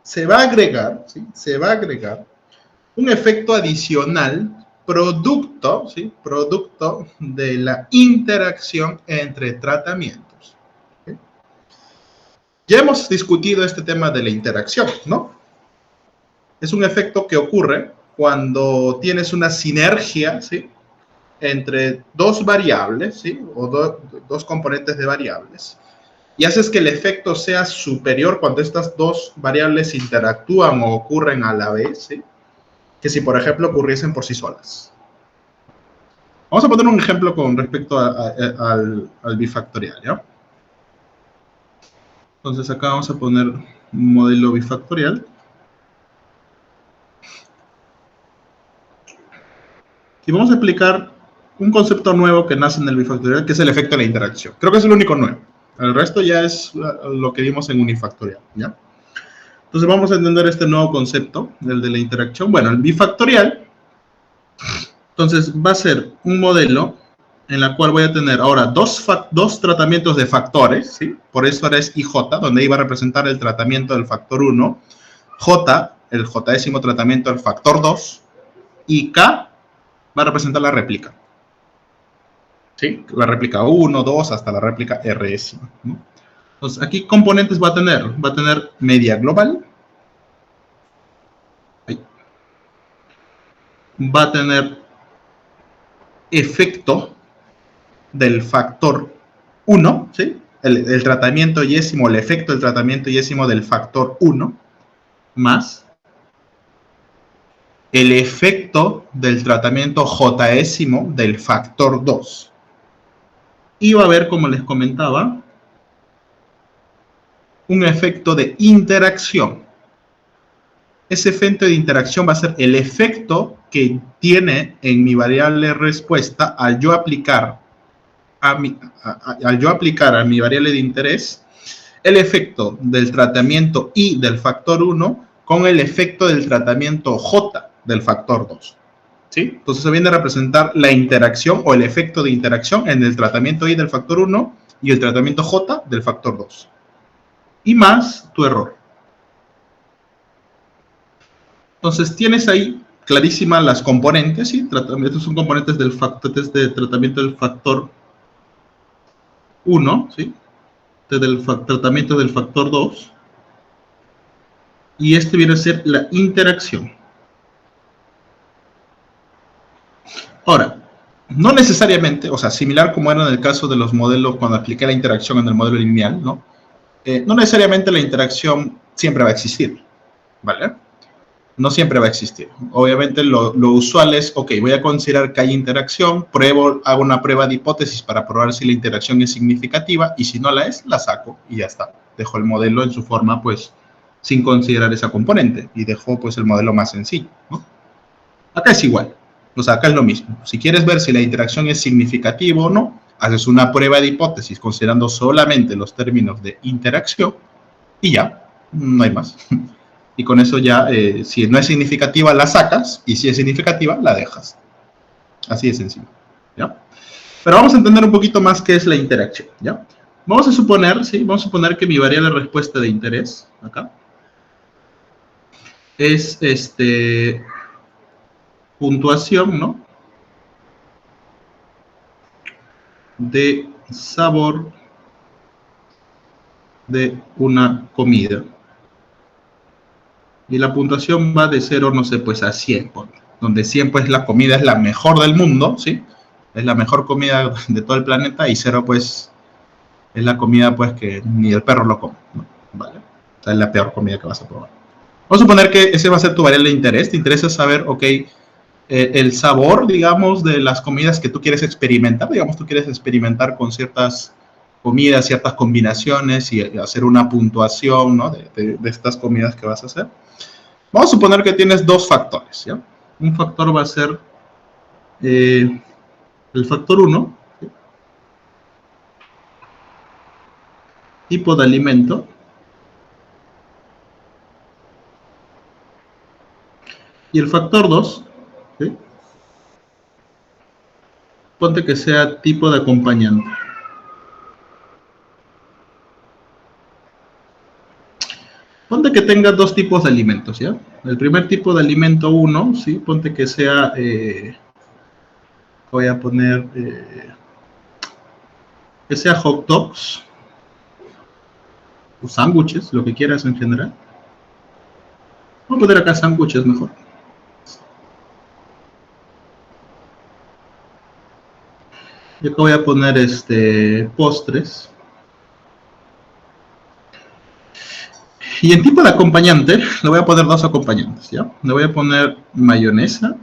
se va a agregar, ¿sí? Se va a agregar un efecto adicional producto, ¿sí? Producto de la interacción entre tratamientos. ¿Sí? Ya hemos discutido este tema de la interacción, ¿no? Es un efecto que ocurre cuando tienes una sinergia, ¿sí? Entre dos variables, ¿sí? O dos componentes de variables, y haces que el efecto sea superior cuando estas dos variables interactúan o ocurren a la vez, ¿sí? Que si, por ejemplo, ocurriesen por sí solas. Vamos a poner un ejemplo con respecto al bifactorial, ¿ya? Entonces acá vamos a poner un modelo bifactorial. Y vamos a explicar un concepto nuevo que nace en el bifactorial, que es el efecto de la interacción. Creo que es el único nuevo. El resto ya es lo que vimos en unifactorial, ¿ya? Entonces vamos a entender este nuevo concepto, el de la interacción. Bueno, el bifactorial, entonces va a ser un modelo en la cual voy a tener ahora dos tratamientos de factores, ¿sí? Por eso ahora es IJ, donde iba a representar el tratamiento del factor 1, J, el jésimo tratamiento del factor 2, y K va a representar la réplica. ¿Sí? La réplica 1, 2, hasta la réplica RS, ¿no? Entonces, aquí componentes va a tener media global, va a tener efecto del factor 1, ¿sí? El tratamiento yésimo, el efecto del tratamiento yésimo del factor 1, más el efecto del tratamiento jésimo del factor 2. Y va a haber, como les comentaba, un efecto de interacción. Ese efecto de interacción va a ser el efecto que tiene en mi variable respuesta al yo aplicar a mi variable de interés el efecto del tratamiento I del factor 1 con el efecto del tratamiento J del factor 2. ¿Sí? Entonces se viene a representar la interacción o el efecto de interacción en el tratamiento I del factor 1 y el tratamiento J del factor 2. Y más tu error. Entonces tienes ahí clarísimas las componentes, ¿sí? Estos son componentes del de tratamiento del factor 1, ¿sí? Del tratamiento del factor 2. Y este viene a ser la interacción. Ahora, no necesariamente, o sea, similar como era en el caso de los modelos cuando apliqué la interacción en el modelo lineal, ¿no? No necesariamente la interacción siempre va a existir, ¿vale? No siempre va a existir. Obviamente lo usual es, ok, voy a considerar que hay interacción, hago una prueba de hipótesis para probar si la interacción es significativa y si no la es, la saco y ya está. Dejo el modelo en su forma, pues, sin considerar esa componente y dejo, pues, el modelo más sencillo, ¿no? Acá es igual. O sea, acá es lo mismo. Si quieres ver si la interacción es significativa o no, haces una prueba de hipótesis considerando solamente los términos de interacción y ya, no hay más. Y con eso ya, si no es significativa, la sacas, y si es significativa, la dejas. Así de sencillo, ¿ya? Pero vamos a entender un poquito más qué es la interacción, ¿ya? Vamos a suponer, ¿sí? Vamos a suponer que mi variable respuesta de interés, acá, es puntuación, ¿no? De sabor de una comida. Y la puntuación va de 0, no sé, pues a 100, donde 100 pues la comida es la mejor del mundo, ¿sí? Es la mejor comida de todo el planeta y 0 pues es la comida pues que ni el perro lo come, ¿no? Vale. O sea, es la peor comida que vas a probar. Vamos a suponer que ese va a ser tu variable de interés. Te interesa saber, ok, el sabor, digamos, de las comidas que tú quieres experimentar. Digamos, tú quieres experimentar con ciertas comidas, ciertas combinaciones y hacer una puntuación, ¿no? de estas comidas que vas a hacer. Vamos a suponer que tienes dos factores, ¿ya? Un factor va a ser el factor 1, ¿sí? Tipo de alimento, y el factor 2, ¿sí? Ponte que sea tipo de acompañante. Ponte ponte que tenga dos tipos de alimentos, ¿ya? El primer tipo de alimento 1, ¿sí? Ponte que sea, voy a poner, que sea hot dogs, o sándwiches, lo que quieras en general. Voy a poner acá sándwiches mejor. Y acá voy a poner postres. Y en tipo de acompañante, le voy a poner dos acompañantes, ¿ya? Le voy a poner mayonesa.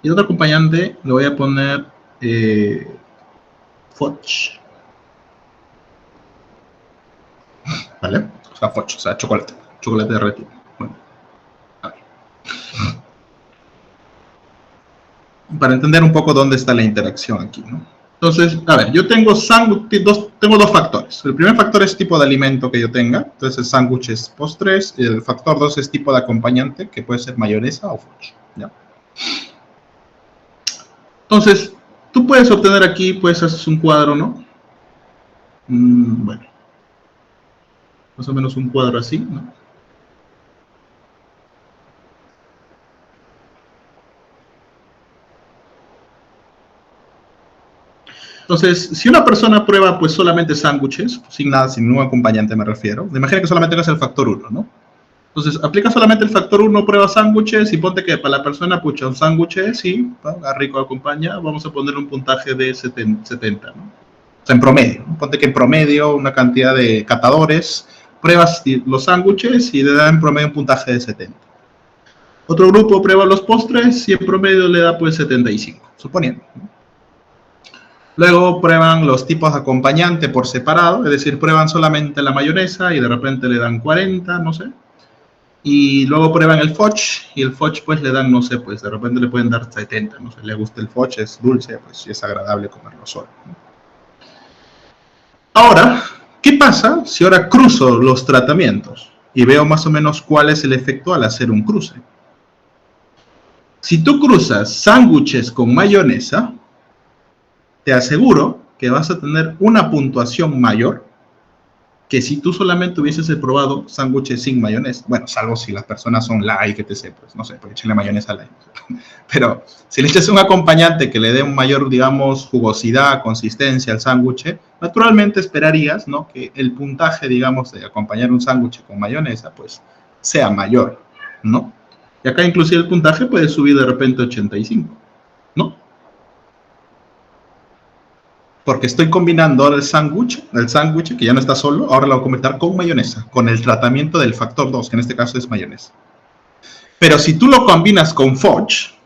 Y otro acompañante le voy a poner fudge. ¿Vale? O sea, fudge, o sea, chocolate. Chocolate derretido. Bueno, a ver. Para entender un poco dónde está la interacción aquí, ¿no? Entonces, a ver, yo tengo tengo dos factores. El primer factor es tipo de alimento que yo tenga. Entonces, el sándwich es postres. El factor 2 es tipo de acompañante, que puede ser mayonesa o fudge, ¿ya? Entonces, tú puedes obtener aquí, pues, haces un cuadro, ¿no? Bueno, más o menos un cuadro así, ¿no? Entonces, si una persona prueba pues solamente sándwiches, sin nada, sin ningún acompañante me refiero, imagina que solamente tengas el factor 1, ¿no? Entonces, aplica solamente el factor 1, prueba sándwiches y ponte que para la persona, pucha, un sándwich, sí, rico acompaña, vamos a poner un puntaje de 70, ¿no? O sea, en promedio, ¿no? Ponte que en promedio una cantidad de catadores pruebas los sándwiches y le dan en promedio un puntaje de 70. Otro grupo prueba los postres y en promedio le da pues 75, suponiendo, ¿no? Luego prueban los tipos de acompañante por separado, es decir, prueban solamente la mayonesa y de repente le dan 40, no sé. Y luego prueban el fudge y el fudge pues le dan, no sé, pues de repente le pueden dar 70, no sé, le gusta el fudge, es dulce, pues es agradable comerlo solo, ¿no? Ahora, ¿qué pasa si ahora cruzo los tratamientos y veo más o menos cuál es el efecto al hacer un cruce? Si tú cruzas sándwiches con mayonesa, te aseguro que vas a tener una puntuación mayor que si tú solamente hubieses probado sándwiches sin mayonesa. Bueno, salvo si las personas son light, que te sé, pues no sé, pues échenle mayonesa light. Pero si le echas un acompañante que le dé un mayor, digamos, jugosidad, consistencia al sándwich, naturalmente esperarías, ¿no?, que el puntaje, digamos, de acompañar un sándwich con mayonesa, pues sea mayor, ¿no? Y acá inclusive el puntaje puede subir de repente a 85, ¿no? Porque estoy combinando ahora el sándwich que ya no está solo, ahora lo voy a comentar con mayonesa, con el tratamiento del factor 2, que en este caso es mayonesa. Pero si tú lo combinas con fudge,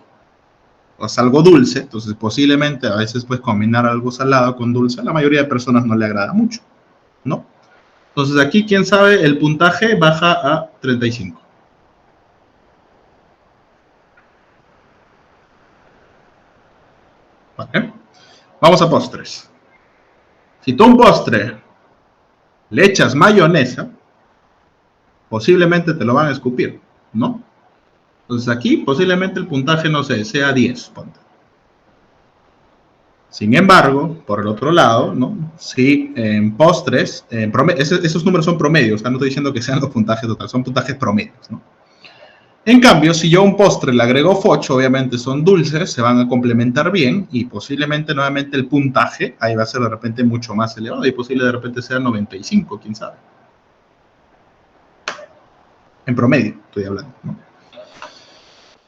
o sea, algo dulce, entonces posiblemente a veces puedes combinar algo salado con dulce, a la mayoría de personas no le agrada mucho, ¿no? Entonces aquí, quién sabe, el puntaje baja a 35. ¿Vale? Vamos a postres. Si tú a un postre le echas mayonesa, posiblemente te lo van a escupir, ¿no? Entonces aquí posiblemente el puntaje, no sé, sea 10, ponte. Sin embargo, por el otro lado, ¿no? Si en postres, esos números son promedios, no estoy diciendo que sean los puntajes totales, son puntajes promedios, ¿no? En cambio, si yo a un postre le agrego fudge, obviamente son dulces, se van a complementar bien y posiblemente nuevamente el puntaje ahí va a ser de repente mucho más elevado y posible de repente sea 95, quién sabe. En promedio, estoy hablando, ¿no?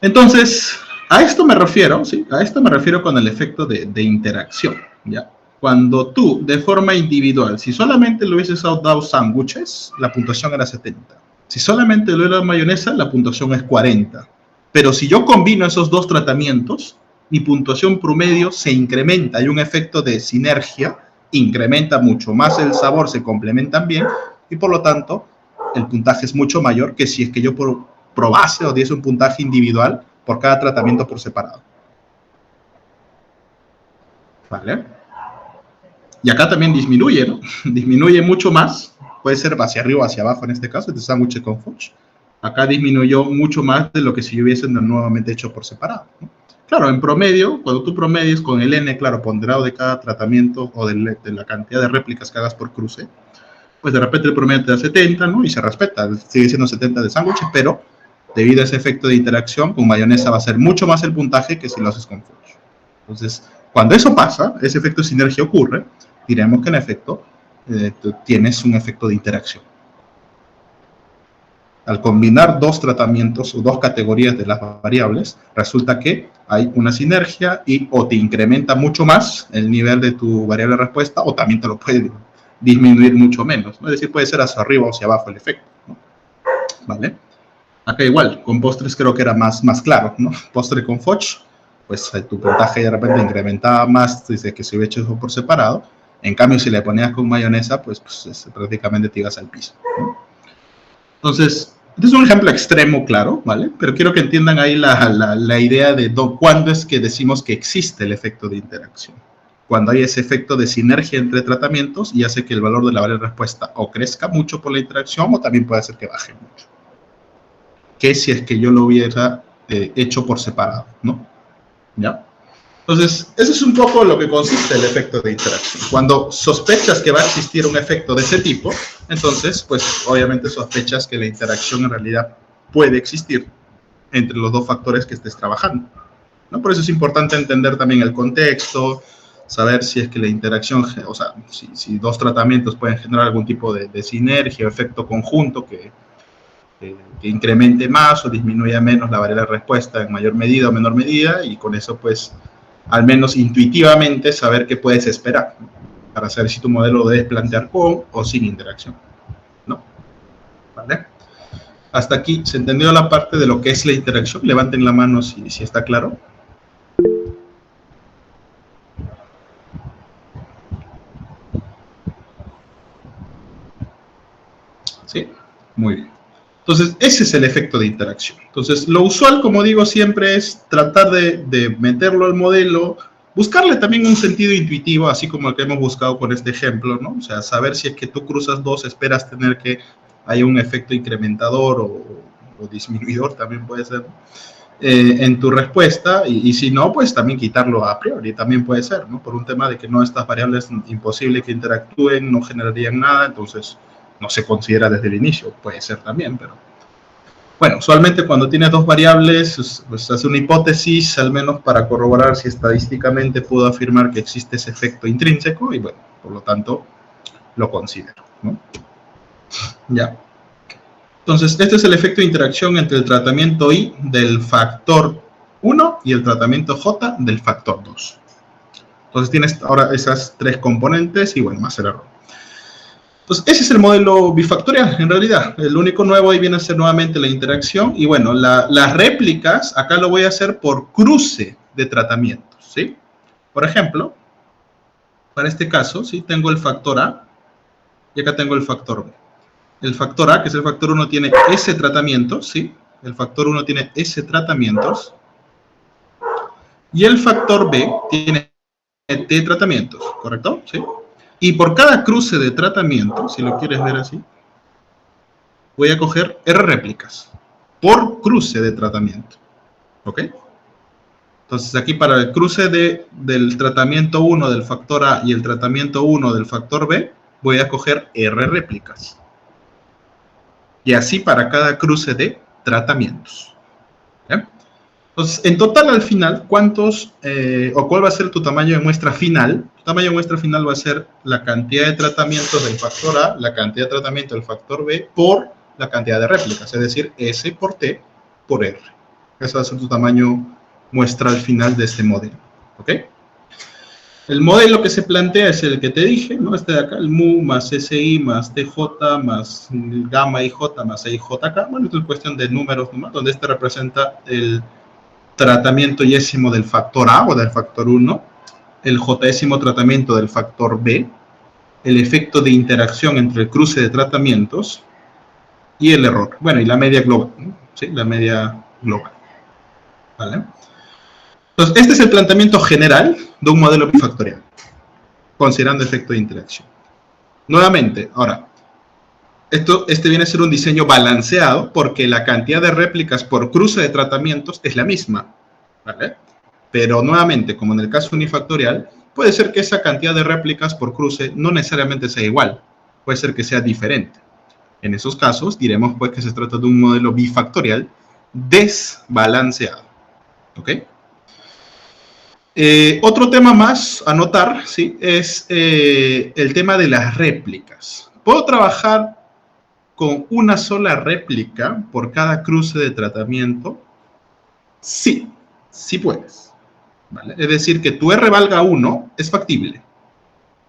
Entonces, a esto me refiero, ¿sí? A esto me refiero con el efecto de interacción, ¿ya? Cuando tú, de forma individual, si solamente le hubieses dado sándwiches, la puntuación era 70. Si solamente le hubiera dado mayonesa, la puntuación es 40. Pero si yo combino esos dos tratamientos, mi puntuación promedio se incrementa. Hay un efecto de sinergia, incrementa mucho más el sabor, se complementan bien y por lo tanto el puntaje es mucho mayor que si es que yo probase o diese un puntaje individual por cada tratamiento por separado. ¿Vale? Y acá también disminuye, ¿no? Disminuye mucho más. Puede ser hacia arriba o hacia abajo en este caso, este sándwich con fudge. Acá disminuyó mucho más de lo que si yo hubiese nuevamente hecho por separado, ¿no? Claro, en promedio, cuando tú promedies con el N, claro, ponderado de cada tratamiento o de la cantidad de réplicas que hagas por cruce, pues de repente el promedio te da 70, ¿no? Y se respeta, sigue siendo 70 de sándwiches, pero debido a ese efecto de interacción, con mayonesa va a ser mucho más el puntaje que si lo haces con fudge. Entonces, cuando eso pasa, ese efecto de sinergia ocurre, diremos que en efecto tienes un efecto de interacción. Al combinar dos tratamientos o dos categorías de las variables, resulta que hay una sinergia y o te incrementa mucho más el nivel de tu variable de respuesta o también te lo puede disminuir mucho menos, ¿no? Es decir, puede ser hacia arriba o hacia abajo el efecto, ¿no? ¿Vale? Acá igual, con postres creo que era más claro, ¿no? Postre con fudge, pues tu puntaje de repente incrementaba más desde que se hubiera hecho por separado. En cambio, si le ponías con mayonesa, pues prácticamente te ibas al piso, ¿no? Entonces, este es un ejemplo extremo, claro, ¿vale? Pero quiero que entiendan ahí la idea de cuándo es que decimos que existe el efecto de interacción. Cuando hay ese efecto de sinergia entre tratamientos y hace que el valor de la variable de respuesta o crezca mucho por la interacción o también puede hacer que baje mucho. Que si es que yo lo hubiera hecho por separado, ¿no? ¿Ya? Entonces, eso es un poco lo que consiste el efecto de interacción. Cuando sospechas que va a existir un efecto de ese tipo, entonces, pues obviamente sospechas que la interacción en realidad puede existir entre los dos factores que estés trabajando, ¿no? Por eso es importante entender también el contexto, saber si es que la interacción, o sea, si dos tratamientos pueden generar algún tipo de sinergia o efecto conjunto que incremente más o disminuya menos la variable de respuesta en mayor medida o menor medida, y con eso pues al menos intuitivamente saber qué puedes esperar, ¿no? Para saber si tu modelo lo debes plantear con o sin interacción, ¿no? ¿Vale? Hasta aquí, ¿se entendió la parte de lo que es la interacción? Levanten la mano si está claro. ¿Sí? Muy bien. Entonces, ese es el efecto de interacción. Entonces, lo usual, como digo siempre, es tratar de meterlo al modelo, buscarle también un sentido intuitivo, así como el que hemos buscado con este ejemplo, ¿no? O sea, saber si es que tú cruzas dos, esperas tener que haya un efecto incrementador o disminuidor, también puede ser, en tu respuesta, y si no, pues también quitarlo a priori, también puede ser, ¿no? Por un tema de que no, estas variables imposible que interactúen, no generarían nada, entonces no se considera desde el inicio, puede ser también, pero bueno, usualmente cuando tienes dos variables, pues hace una hipótesis, al menos para corroborar si estadísticamente puedo afirmar que existe ese efecto intrínseco, y bueno, por lo tanto, lo considero, ¿no? Ya. Entonces, este es el efecto de interacción entre el tratamiento I del factor 1 y el tratamiento J del factor 2. Entonces, tienes ahora esas tres componentes y bueno, más el error. Pues ese es el modelo bifactorial, en realidad. El único nuevo ahí viene a ser nuevamente la interacción. Y bueno, las réplicas, acá lo voy a hacer por cruce de tratamientos, ¿sí? Por ejemplo, para este caso, ¿sí? Tengo el factor A y acá tengo el factor B. El factor A, que es el factor 1, tiene S tratamientos, ¿sí? El factor 1 tiene S tratamientos. Y el factor B tiene T tratamientos, ¿correcto? ¿Sí? Y por cada cruce de tratamiento, si lo quieres ver así, voy a coger R réplicas por cruce de tratamiento, ¿ok? Entonces aquí para el cruce del tratamiento 1 del factor A y el tratamiento 1 del factor B, voy a coger R réplicas. Y así para cada cruce de tratamientos, ¿ya? Entonces, en total al final, ¿cuántos o cuál va a ser tu tamaño de muestra final? Tu tamaño de muestra final va a ser la cantidad de tratamientos del factor A, la cantidad de tratamiento del factor B por la cantidad de réplicas, es decir, S por T por R. Ese va a ser tu tamaño muestra al final de este modelo, ¿ok? El modelo que se plantea es el que te dije, ¿no? Este de acá, el mu más SI más TJ más gamma IJ más IJK. Bueno, esto es cuestión de números nomás, donde este representa el tratamiento yésimo del factor A o del factor 1, el jésimo tratamiento del factor B, el efecto de interacción entre el cruce de tratamientos y el error. Bueno, y la media global, ¿no? ¿Sí? La media global. ¿Vale? Entonces, este es el planteamiento general de un modelo bifactorial, considerando efecto de interacción. Nuevamente, ahora, este viene a ser un diseño balanceado porque la cantidad de réplicas por cruce de tratamientos es la misma, ¿vale? Pero nuevamente, como en el caso unifactorial, puede ser que esa cantidad de réplicas por cruce no necesariamente sea igual. puede ser que sea diferente. En esos casos diremos pues que se trata de un modelo bifactorial desbalanceado. ¿Ok? Otro tema más a notar, ¿sí? Es el tema de las réplicas. ¿Puedo trabajar con una sola réplica por cada cruce de tratamiento? Sí, sí puedes. ¿Vale? Es decir, que tu R valga 1 es factible.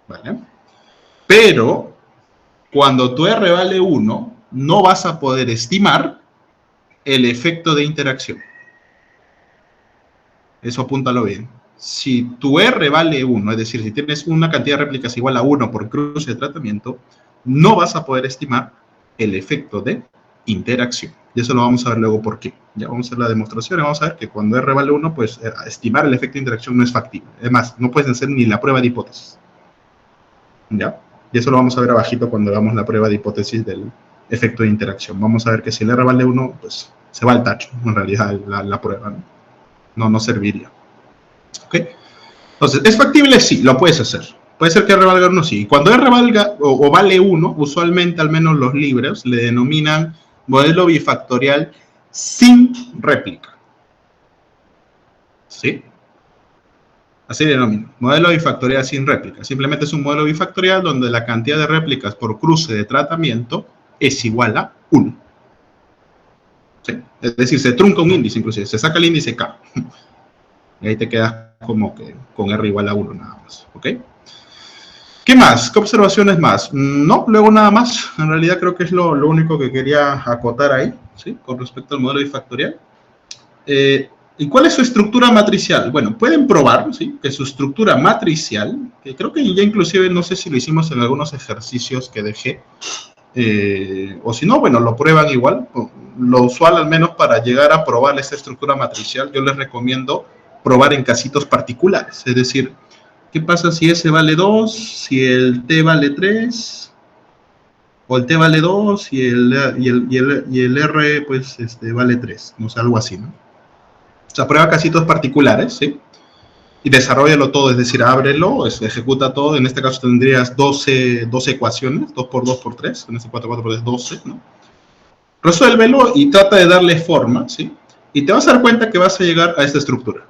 ¿Vale? Pero cuando tu R vale 1, no vas a poder estimar el efecto de interacción. Eso apúntalo bien. Si tu R vale 1, es decir, si tienes una cantidad de réplicas igual a 1 por cruce de tratamiento, no vas a poder estimar el efecto de interacción. Y eso lo vamos a ver luego por qué. Ya vamos a hacer la demostración y vamos a ver que cuando R vale 1, pues estimar el efecto de interacción no es factible. Además, no puedes hacer ni la prueba de hipótesis. ¿Ya? Y eso lo vamos a ver abajito cuando hagamos la prueba de hipótesis del efecto de interacción. Vamos a ver que si el R vale 1, pues se va al tacho, en realidad, la prueba, ¿no? No serviría. ¿Ok? Entonces, ¿es factible? Sí, lo puedes hacer. Puede ser que R valga 1, sí. Cuando R valga o vale 1, usualmente, al menos los libros, le denominan modelo bifactorial sin réplica. ¿Sí? Así le denominan. Modelo bifactorial sin réplica. Simplemente es un modelo bifactorial donde la cantidad de réplicas por cruce de tratamiento es igual a 1. ¿Sí? Es decir, se trunca un índice, inclusive. Se saca el índice K. Y ahí te quedas como que con R igual a 1 nada más. ¿Ok? ¿Qué más? ¿Qué observaciones más? No, luego nada más. En realidad creo que es lo único que quería acotar ahí, ¿sí? Con respecto al modelo bifactorial. ¿Y cuál es su estructura matricial? Bueno, pueden probar, ¿sí? Que su estructura matricial, que creo que ya inclusive, no sé si lo hicimos en algunos ejercicios que dejé, o si no, bueno, lo prueban igual. Lo usual, al menos para llegar a probar esta estructura matricial, yo les recomiendo probar en casitos particulares, es decir, ¿qué pasa si S vale 2, si el T vale 3, o el T vale 2 y el R pues vale 3? No sé, algo así, ¿no? O sea, prueba casitos particulares, ¿sí? Y desarrollalo todo, es decir, ábrelo, ejecuta todo. En este caso tendrías 12 ecuaciones, 2 por 2 por 3, en este 4 por 3, 12, ¿no? Resuélvelo y trata de darle forma, ¿sí? Y te vas a dar cuenta que vas a llegar a esta estructura.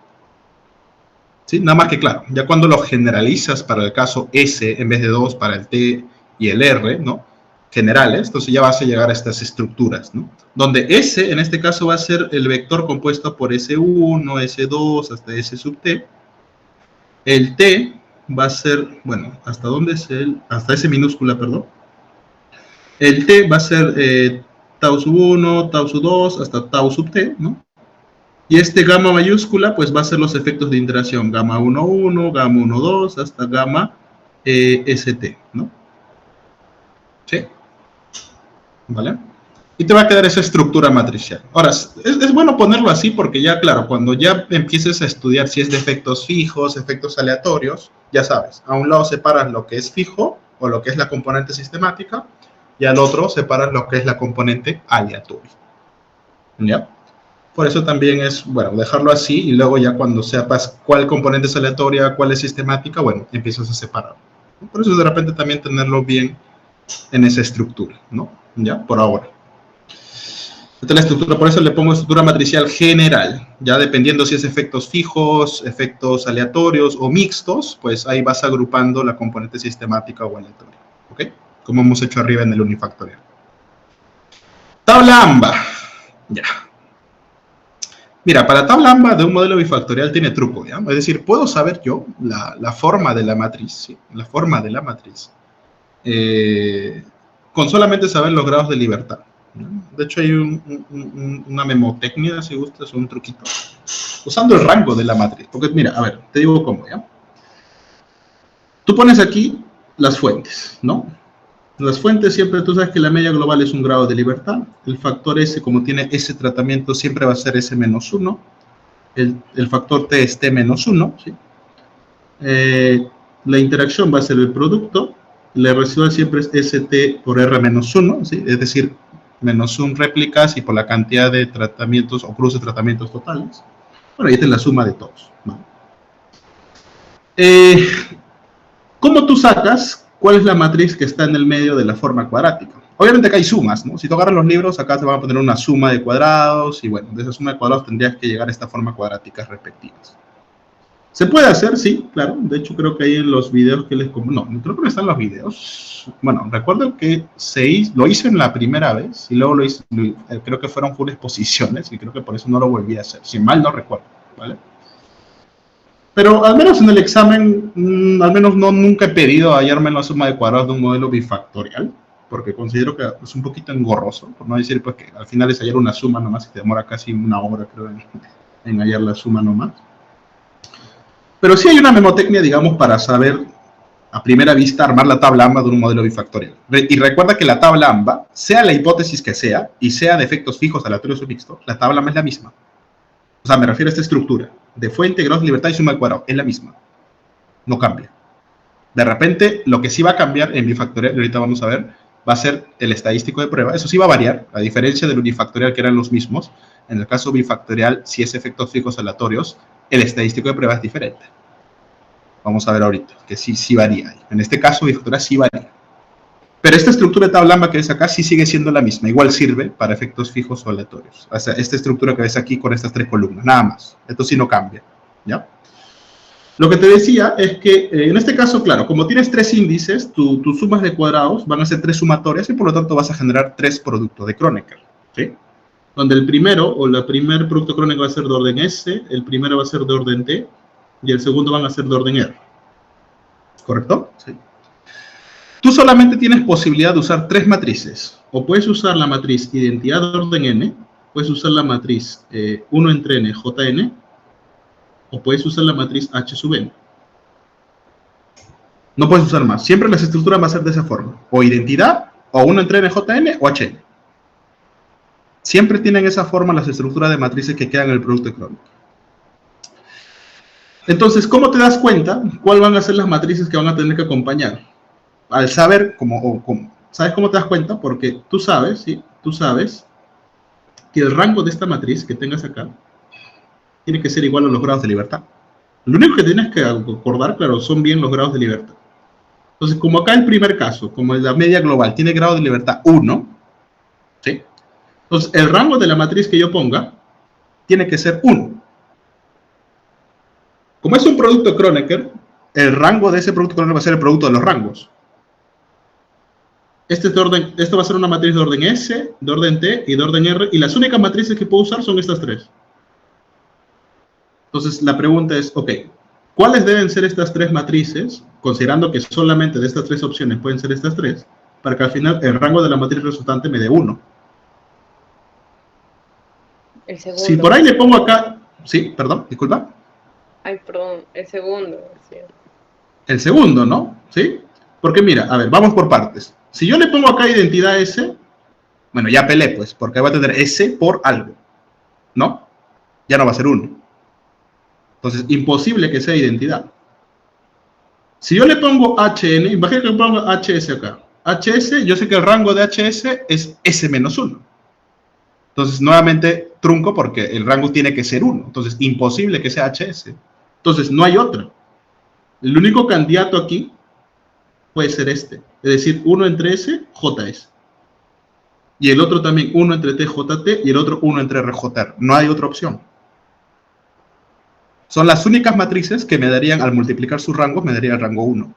¿Sí? Nada más que claro, ya cuando lo generalizas para el caso S en vez de 2 para el T y el R, ¿no? Generales, entonces ya vas a llegar a estas estructuras, ¿no? Donde S en este caso va a ser el vector compuesto por S1, S2 hasta S sub T. El T va a ser, bueno, ¿hasta dónde es el? Hasta S minúscula, perdón. El T va a ser tau sub 1, tau sub 2 hasta tau sub T, ¿no? Y este gamma mayúscula, pues va a ser los efectos de interacción, gamma 1,1, gamma 1,2, hasta gamma ST, ¿no? ¿Sí? ¿Vale? Y te va a quedar esa estructura matricial. Ahora, es bueno ponerlo así porque ya, claro, cuando ya empieces a estudiar si es de efectos fijos, efectos aleatorios, ya sabes, a un lado separas lo que es fijo o lo que es la componente sistemática y al otro separas lo que es la componente aleatoria. ¿Ya? Por eso también es, bueno, dejarlo así y luego ya cuando sepas cuál componente es aleatoria, cuál es sistemática, bueno, empiezas a separar. Por eso de repente también tenerlo bien en esa estructura, ¿no? Ya, por ahora. Esta es la estructura, por eso le pongo estructura matricial general. Ya dependiendo si es efectos fijos, efectos aleatorios o mixtos, pues ahí vas agrupando la componente sistemática o aleatoria. ¿Ok? Como hemos hecho arriba en el unifactorial. Tabla AMBA. Ya. Mira, para tabla AMBA de un modelo bifactorial tiene truco, ¿ya? Es decir, puedo saber yo la forma de la matriz, ¿sí? La forma de la matriz, con solamente saber los grados de libertad, ¿no? De hecho, hay una memotecnia, si gustas, un truquito, usando el rango de la matriz. Porque, mira, a ver, te digo cómo, ¿ya? Tú pones aquí las fuentes, ¿no? Las fuentes siempre, tú sabes que la media global es un grado de libertad. El factor S, como tiene ese tratamiento, siempre va a ser S menos 1. El factor T es T menos 1, ¿sí? La interacción va a ser el producto. La residual siempre es ST por R menos 1, ¿sí? Es decir, menos 1 réplicas y por la cantidad de tratamientos o cruces de tratamientos totales. Bueno, y esta es la suma de todos, ¿no? ¿Cómo tú sacas ¿cuál es la matriz que está en el medio de la forma cuadrática? Obviamente acá hay sumas, ¿no? Si tú agarras los libros, acá te van a poner una suma de cuadrados, y bueno, de esa suma de cuadrados tendrías que llegar a esta forma cuadrática respectivas. ¿Se puede hacer? Sí, claro. De hecho, creo que ahí en los videos que les... No, creo que no están los videos. Bueno, recuerdo que lo hice en la primera vez, y luego creo que fueron full exposiciones, y creo que por eso no lo volví a hacer, si mal no recuerdo, ¿vale? Pero al menos en el examen, al menos nunca he pedido hallarme la suma de cuadrados de un modelo bifactorial, porque considero que es un poquito engorroso, por no decir pues que al final es hallar una suma nomás y te demora casi una hora, creo, en hallar la suma nomás. Pero sí hay una memotecnia, digamos, para saber a primera vista armar la tabla AMBA de un modelo bifactorial. Y recuerda que la tabla AMBA, sea la hipótesis que sea, y sea de efectos fijos, aleatorios o mixtos, la tabla AMBA es la misma. O sea, me refiero a esta estructura de fuente, grados de libertad y suma de cuadrado. Es la misma. No cambia. De repente, lo que sí va a cambiar en bifactorial, y ahorita vamos a ver, va a ser el estadístico de prueba. Eso sí va a variar, a diferencia del unifactorial, que eran los mismos. En el caso bifactorial, si es efectos fijos aleatorios, el estadístico de prueba es diferente. Vamos a ver ahorita, que sí varía. En este caso, bifactorial sí varía. Pero esta estructura de tabla AMBA que ves acá sí sigue siendo la misma. Igual sirve para efectos fijos o aleatorios. O sea, esta estructura que ves aquí con estas tres columnas, nada más. Esto sí no cambia, ¿ya? Lo que te decía es que, en este caso, claro, como tienes tres índices, tus sumas de cuadrados van a ser tres sumatorias y por lo tanto vas a generar tres productos de Kronecker, ¿sí? Donde el primero o el primer producto Kronecker va a ser de orden S, el primero va a ser de orden T y el segundo van a ser de orden R. ¿Correcto? Sí. Tú solamente tienes posibilidad de usar tres matrices. O puedes usar la matriz identidad de orden n, puedes usar la matriz 1 entre n, jn, o puedes usar la matriz h sub n. No puedes usar más. Siempre las estructuras van a ser de esa forma. O identidad, o 1 entre n, jn, o hn. Siempre tienen esa forma las estructuras de matrices que quedan en el producto de Kronecker. Entonces, ¿cómo te das cuenta cuáles van a ser las matrices que van a tener que acompañar? Al saber, ¿sabes cómo te das cuenta? Porque tú sabes, ¿sí? Tú sabes que el rango de esta matriz que tengas acá tiene que ser igual a los grados de libertad. Lo único que tienes que acordar, claro, son bien los grados de libertad. Entonces, como acá el primer caso, como la media global tiene grado de libertad 1, ¿sí? Entonces, el rango de la matriz que yo ponga tiene que ser 1. Como es un producto Kronecker, el rango de ese producto Kronecker va a ser el producto de los rangos. Esto va a ser una matriz de orden S, de orden T y de orden R, y las únicas matrices que puedo usar son estas tres. Entonces, la pregunta es, ok, ¿cuáles deben ser estas tres matrices, considerando que solamente de estas tres opciones pueden ser estas tres, para que al final el rango de la matriz resultante me dé 1? El segundo. Si por ahí le pongo acá... Sí, perdón, disculpa. Ay, perdón, el segundo. Sí. El segundo, ¿no? ¿Sí? Porque mira, a ver, vamos por partes. Si yo le pongo acá identidad S, bueno, ya pelé, pues, porque va a tener S por algo, ¿no? Ya no va a ser 1. Entonces, imposible que sea identidad. Si yo le pongo HN, imagínate que pongo HS acá. HS, yo sé que el rango de HS es S menos 1. Entonces, nuevamente, trunco porque el rango tiene que ser 1. Entonces, imposible que sea HS. Entonces, no hay otro. El único candidato aquí puede ser este. Es decir, 1 entre S, JS. Y el otro también 1 entre T, JT, y el otro 1 entre R, JR. No hay otra opción. Son las únicas matrices que me darían, al multiplicar sus rangos, me daría el rango 1.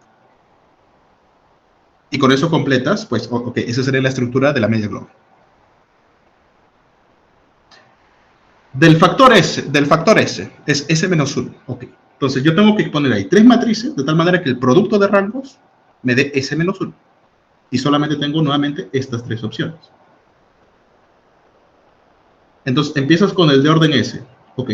Y con eso completas, pues, ok, esa sería la estructura de la media global. Del factor S es S menos 1. Ok. Entonces yo tengo que poner ahí tres matrices, de tal manera que el producto de rangos me dé S menos 1. Y solamente tengo nuevamente estas tres opciones. Entonces empiezas con el de orden S. Ok.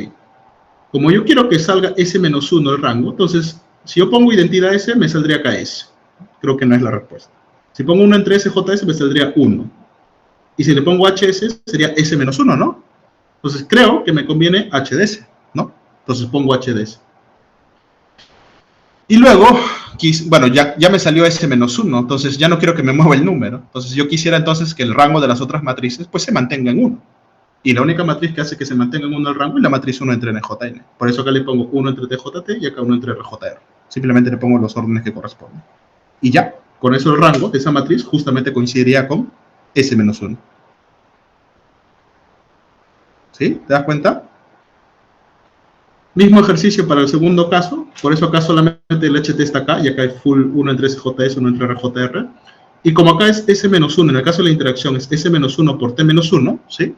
Como yo quiero que salga S menos 1 el rango, entonces si yo pongo identidad S, me saldría acá S. Creo que no es la respuesta. Si pongo 1 entre S, JS, me saldría 1. Y si le pongo HS, sería S menos 1, ¿no? Entonces creo que me conviene HDS, ¿no? Entonces pongo HDS. Y luego, bueno, ya me salió S menos 1, entonces ya no quiero que me mueva el número. Entonces yo quisiera entonces que el rango de las otras matrices pues se mantenga en 1. Y la única matriz que hace que se mantenga en 1 el rango es la matriz 1 entre NJN. Por eso acá le pongo 1 entre TJT y acá 1 entre RJR. Simplemente le pongo los órdenes que corresponden. Y ya, Con eso el rango de esa matriz justamente coincidiría con S-1. ¿Sí? ¿Te das cuenta? Mismo ejercicio para el segundo caso, por eso acá solamente el HT está acá, y acá hay full 1 entre SJS, 1 entre RJR. Y como acá es S-1, en el caso de la interacción es S-1 por T-1, ¿sí?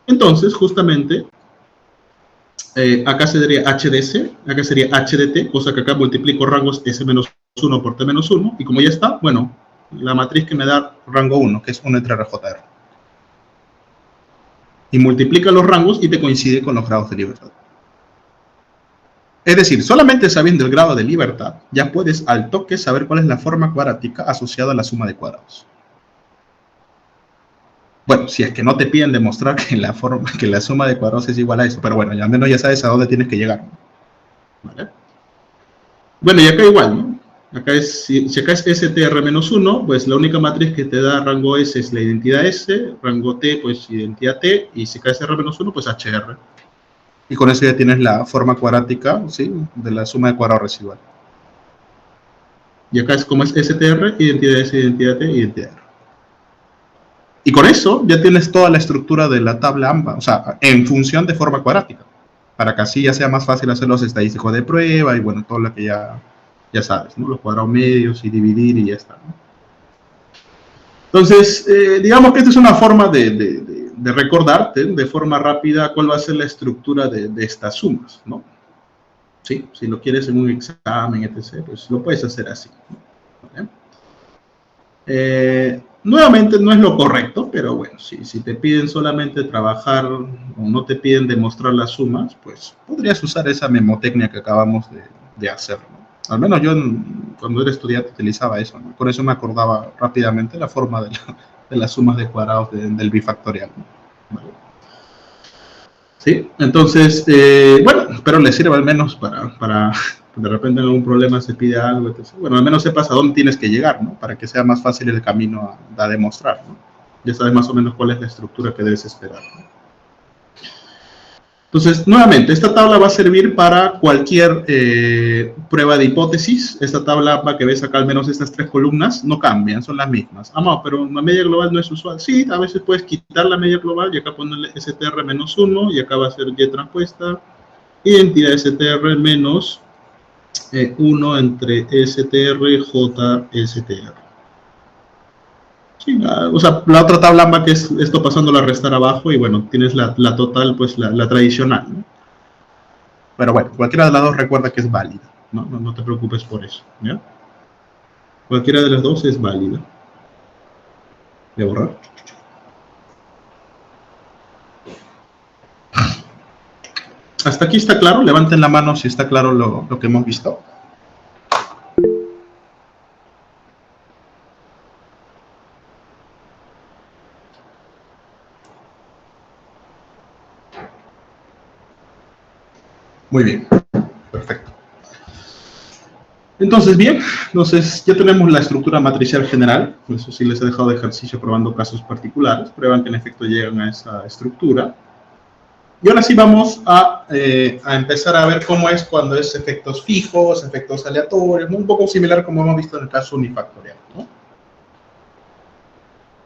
Entonces, justamente, acá sería HDC, acá sería HDT, cosa que acá multiplico rangos S-1 por T-1, y como ya está, bueno, la matriz que me da rango 1, que es 1 entre RJR. Y multiplica los rangos y te coincide con los grados de libertad. Es decir, solamente sabiendo el grado de libertad, ya puedes al toque saber cuál es la forma cuadrática asociada a la suma de cuadrados. Bueno, si es que no te piden demostrar que la suma de cuadrados es igual a eso, pero bueno, al menos ya sabes a dónde tienes que llegar, ¿no? ¿Vale? Bueno, y acá igual, ¿no? Acá es, si acá es STR-1, pues la única matriz que te da rango S es la identidad S, rango T, pues identidad T, y si acá es R-1, pues HR. Y con eso ya tienes la forma cuadrática, ¿sí?, de la suma de cuadrados residual. Y acá es como es STR, identidad S, identidad T, identidad R. Y con eso ya tienes toda la estructura de la tabla AMBA, o sea, en función de forma cuadrática, para que así ya sea más fácil hacer los estadísticos de prueba y bueno, todo lo que ya sabes, ¿no? Los cuadrados medios y dividir y ya está, ¿no? Entonces, digamos que esta es una forma de recordarte de forma rápida cuál va a ser la estructura de estas sumas, ¿no? Sí, si lo quieres en un examen, etc., pues lo puedes hacer así, ¿vale? Nuevamente no es lo correcto, pero bueno, si te piden solamente trabajar o no te piden demostrar las sumas, pues podrías usar esa memotecnia que acabamos de hacer, ¿no? Al menos yo cuando era estudiante utilizaba eso, ¿no? Por eso me acordaba rápidamente la forma de las sumas de cuadrados del bifactorial, ¿no? ¿Vale? ¿Sí? Entonces, bueno, espero les sirva al menos para de repente en algún problema se pide algo, entonces, bueno, al menos sepas a dónde tienes que llegar, ¿no? Para que sea más fácil el camino a demostrar, ¿no? Ya sabes más o menos cuál es la estructura que debes esperar, ¿no? Entonces, nuevamente, esta tabla va a servir para cualquier prueba de hipótesis. Esta tabla que ves acá, al menos estas tres columnas, no cambian, son las mismas. Ah, pero la media global no es usual. Sí, a veces puedes quitar la media global y acá ponerle STR-1 y acá va a ser Y transpuesta, identidad STR menos 1 entre STR, J, STR. Sí, o sea, la otra tabla AMBA que es esto pasándola a restar abajo y bueno, tienes la total, pues la tradicional, ¿no? Pero bueno, cualquiera de las dos recuerda que es válida, ¿no? No te preocupes por eso, ¿ya? Cualquiera de las dos es válida. Voy a borrar. ¿Hasta aquí está claro? Levanten la mano si está claro lo que hemos visto. Muy bien, perfecto. Entonces, bien, ya tenemos la estructura matricial general. Eso sí les he dejado de ejercicio probando casos particulares. Prueban que en efecto llegan a esa estructura. Y ahora sí vamos a empezar a ver cómo es cuando es efectos fijos, efectos aleatorios, un poco similar como hemos visto en el caso unifactorial, ¿no?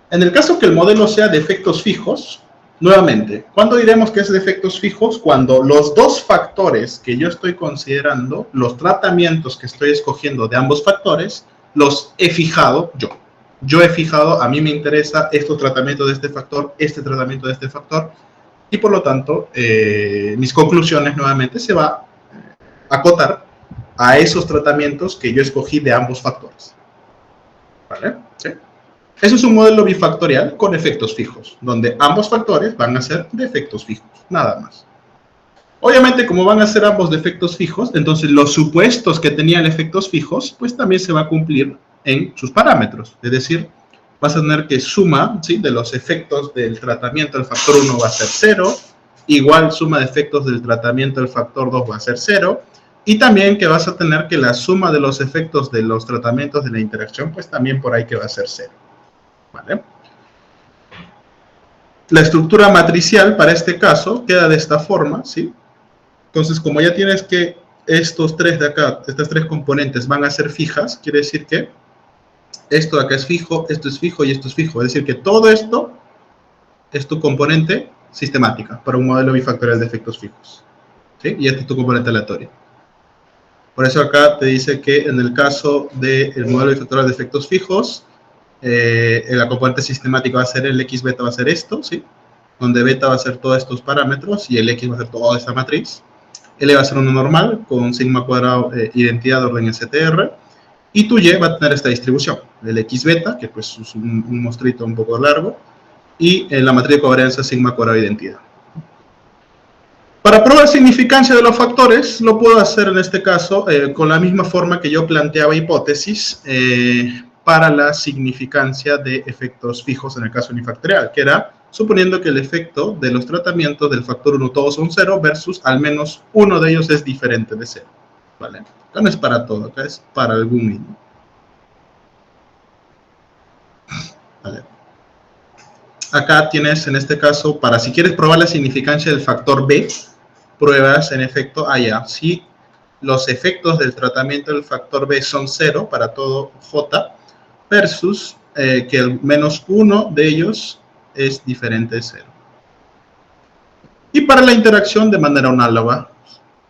En el caso que el modelo sea de efectos fijos, nuevamente, ¿cuándo diremos que es de efectos fijos? Cuando los dos factores que yo estoy considerando, los tratamientos que estoy escogiendo de ambos factores, los he fijado yo. Yo he fijado, a mí me interesa estos tratamientos de este factor, este tratamiento de este factor, y por lo tanto, mis conclusiones nuevamente se va a acotar a esos tratamientos que yo escogí de ambos factores. ¿Vale? ¿Sí? Eso es un modelo bifactorial con efectos fijos, donde ambos factores van a ser de efectos fijos, nada más. Obviamente, como van a ser ambos de efectos fijos, entonces los supuestos que tenían efectos fijos, pues también se va a cumplir en sus parámetros. Es decir, vas a tener que suma, ¿sí?, de los efectos del tratamiento del factor 1 va a ser 0, igual suma de efectos del tratamiento del factor 2 va a ser 0, y también que vas a tener que la suma de los efectos de los tratamientos de la interacción, pues también por ahí que va a ser 0. ¿Vale? La estructura matricial para este caso queda de esta forma, ¿sí? Entonces, como ya tienes que estos tres de acá, estas tres componentes van a ser fijas, quiere decir que esto de acá es fijo, esto es fijo y esto es fijo. Es decir, que todo esto es tu componente sistemática para un modelo bifactorial de efectos fijos, ¿sí? Y este es tu componente aleatorio. Por eso acá te dice que en el caso del modelo bifactorial de efectos fijos, la componente sistemática va a ser el x beta, va a ser esto, ¿sí? Donde beta va a ser todos estos parámetros y el x va a ser toda esta matriz. L va a ser uno normal con sigma cuadrado, identidad de orden STR. Y tu y va a tener esta distribución, el x beta, que pues es un monstruito un poco largo, y la matriz de covarianza sigma cuadrado identidad. Para probar significancia de los factores, lo puedo hacer en este caso con la misma forma que yo planteaba hipótesis para la significancia de efectos fijos en el caso unifactorial, que era suponiendo que el efecto de los tratamientos del factor 1 todos son 0 versus al menos uno de ellos es diferente de 0. ¿Vale? Acá no es para todo, acá es para algún mínimo. ¿Vale? Acá tienes en este caso, para si quieres probar la significancia del factor B, pruebas en efecto allá. Si los efectos del tratamiento del factor B son 0 para todo J, versus que el menos uno de ellos es diferente de 0. Y para la interacción de manera análoga,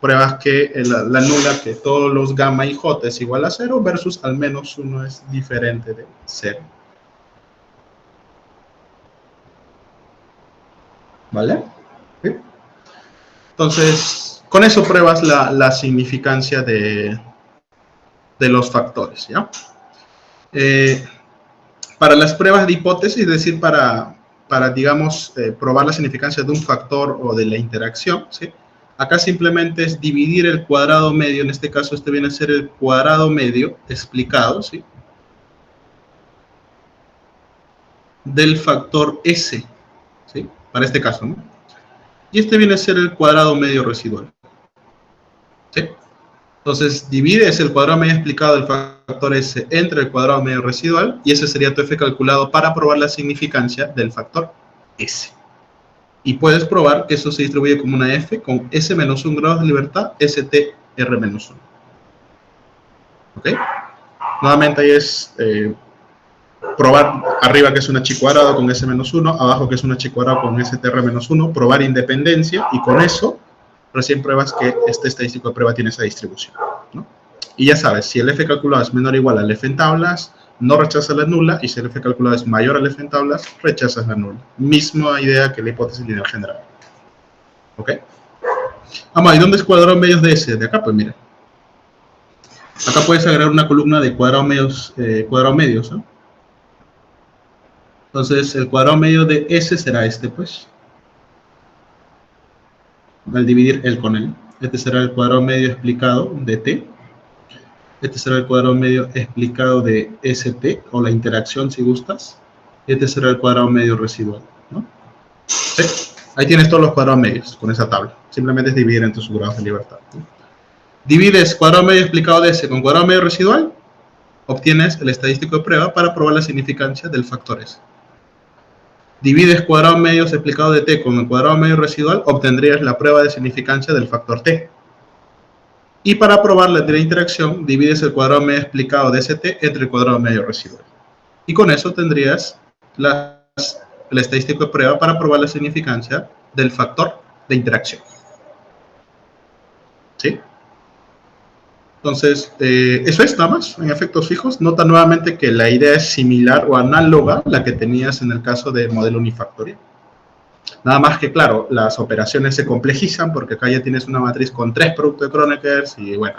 pruebas que la nula, que todos los gamma y J es igual a 0, versus al menos uno es diferente de 0. ¿Vale? ¿Sí? Entonces, con eso pruebas la significancia de los factores, ¿ya? Para las pruebas de hipótesis, es decir, para digamos, probar la significancia de un factor o de la interacción, ¿sí? Acá simplemente es dividir el cuadrado medio, en este caso este viene a ser el cuadrado medio explicado, ¿sí? Del factor S, ¿sí? Para este caso, ¿no? Y este viene a ser el cuadrado medio residual, ¿sí? Entonces, divides el cuadrado medio explicado del factor S entre el cuadrado medio residual y ese sería tu F calculado para probar la significancia del factor S. Y puedes probar que eso se distribuye como una F con S menos 1 grados de libertad, STR menos 1. ¿Ok? Nuevamente ahí es probar arriba que es una chi cuadrado con S menos 1, abajo que es una chi cuadrado con STR menos 1, probar independencia y con eso recién pruebas que este estadístico de prueba tiene esa distribución, ¿no? Y ya sabes, si el F calculado es menor o igual al F en tablas, no rechazas la nula, y si el F calculado es mayor al F en tablas, rechazas la nula. Misma idea que la hipótesis lineal general. ¿Ok? Vamos, ¿y dónde es cuadrado medios de S? De acá, pues mira. Acá puedes agregar una columna de cuadrado medios, ¿no? Entonces, el cuadrado medio de S será este, pues. Al dividir el con él. Este será el cuadrado medio explicado de T. Este será el cuadrado medio explicado de ST, o la interacción si gustas. Este será el cuadrado medio residual, ¿no? ¿Sí? Ahí tienes todos los cuadrados medios con esa tabla. Simplemente es dividir entre sus grados de libertad, ¿no? Divides cuadrado medio explicado de S con cuadrado medio residual, obtienes el estadístico de prueba para probar la significancia del factor S. Divides cuadrado medio explicado de T con el cuadrado medio residual, obtendrías la prueba de significancia del factor T. Y para probar la interacción, divides el cuadrado medio explicado de ST entre el cuadrado medio residual. Y con eso tendrías el estadístico de prueba para probar la significancia del factor de interacción. ¿Sí? Entonces, eso es nada más en efectos fijos. Nota nuevamente que la idea es similar o análoga a la que tenías en el caso de modelo unifactorial. Nada más que, claro, las operaciones se complejizan porque acá ya tienes una matriz con 3 productos de Kronecker y, bueno,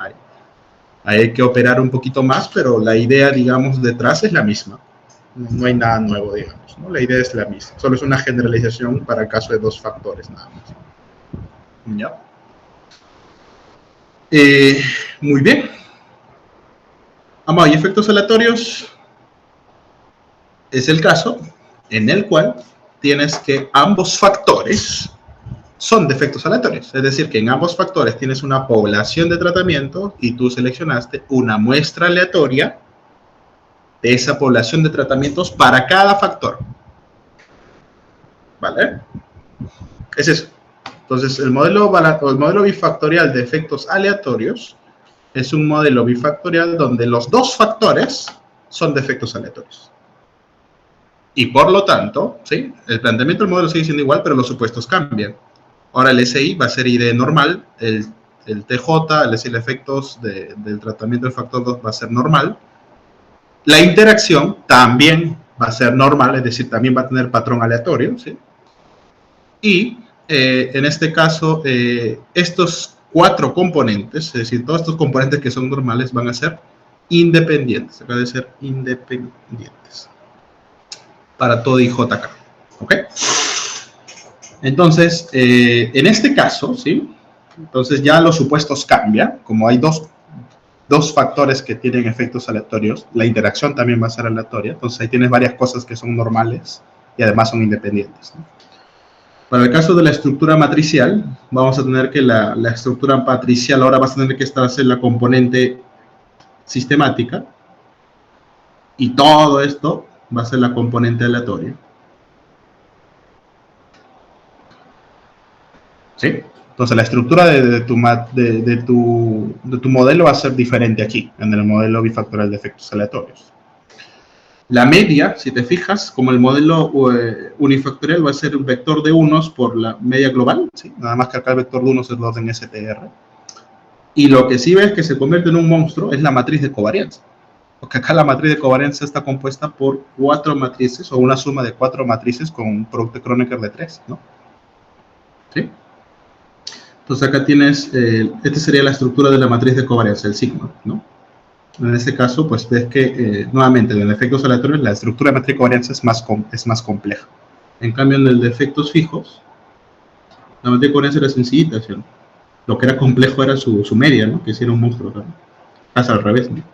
hay que operar un poquito más, pero la idea, digamos, detrás es la misma. No hay nada nuevo, digamos, ¿no? La idea es la misma. Solo es una generalización para el caso de dos factores, nada más. ¿Ya? Muy bien. Vamos, ¿y efectos aleatorios? Es el caso en el cual tienes que ambos factores son de efectos aleatorios. Es decir, que en ambos factores tienes una población de tratamiento y tú seleccionaste una muestra aleatoria de esa población de tratamientos para cada factor. ¿Vale? Es eso. Entonces, el modelo bifactorial de efectos aleatorios es un modelo bifactorial donde los dos factores son de efectos aleatorios. Y por lo tanto, ¿sí? El planteamiento del modelo sigue siendo igual, pero los supuestos cambian. Ahora el SI va a ser ID normal, el TJ, es decir, efectos del tratamiento del factor 2 va a ser normal. La interacción también va a ser normal, es decir, también va a tener patrón aleatorio, ¿sí? Y en este caso, estos 4 componentes, es decir, todos estos componentes que son normales van a ser independientes, van a ser independientes para todo IJK, ¿ok? Entonces, en este caso, ¿sí? Entonces ya los supuestos cambian, como hay dos factores que tienen efectos aleatorios, la interacción también va a ser aleatoria, entonces ahí tienes varias cosas que son normales y además son independientes, ¿no? Para el caso de la estructura matricial, vamos a tener que la estructura matricial ahora va a tener que estar en la componente sistemática y todo esto va a ser la componente aleatoria. ¿Sí? Entonces la estructura de tu modelo va a ser diferente aquí, en el modelo bifactorial de efectos aleatorios. La media, si te fijas, como el modelo unifactorial va a ser un vector de unos por la media global, ¿sí? Nada más que acá el vector de unos es el orden STR. Y lo que sí ves que se convierte en un monstruo es la matriz de covarianza. Porque acá la matriz de covarianza está compuesta por 4 matrices, o una suma de 4 matrices con un producto de Kronecker de 3, ¿no? ¿Sí? Entonces acá tienes, esta sería la estructura de la matriz de covarianza, el sigma, ¿no? En este caso, pues ves que, nuevamente, en efectos aleatorios, la estructura de matriz de covarianza es más compleja. En cambio, en el de efectos fijos, la matriz de covarianza era sencillita, ¿sí? Lo que era complejo era su media, ¿no? Que sí era un monstruo, ¿no? Pasa al revés, ¿no?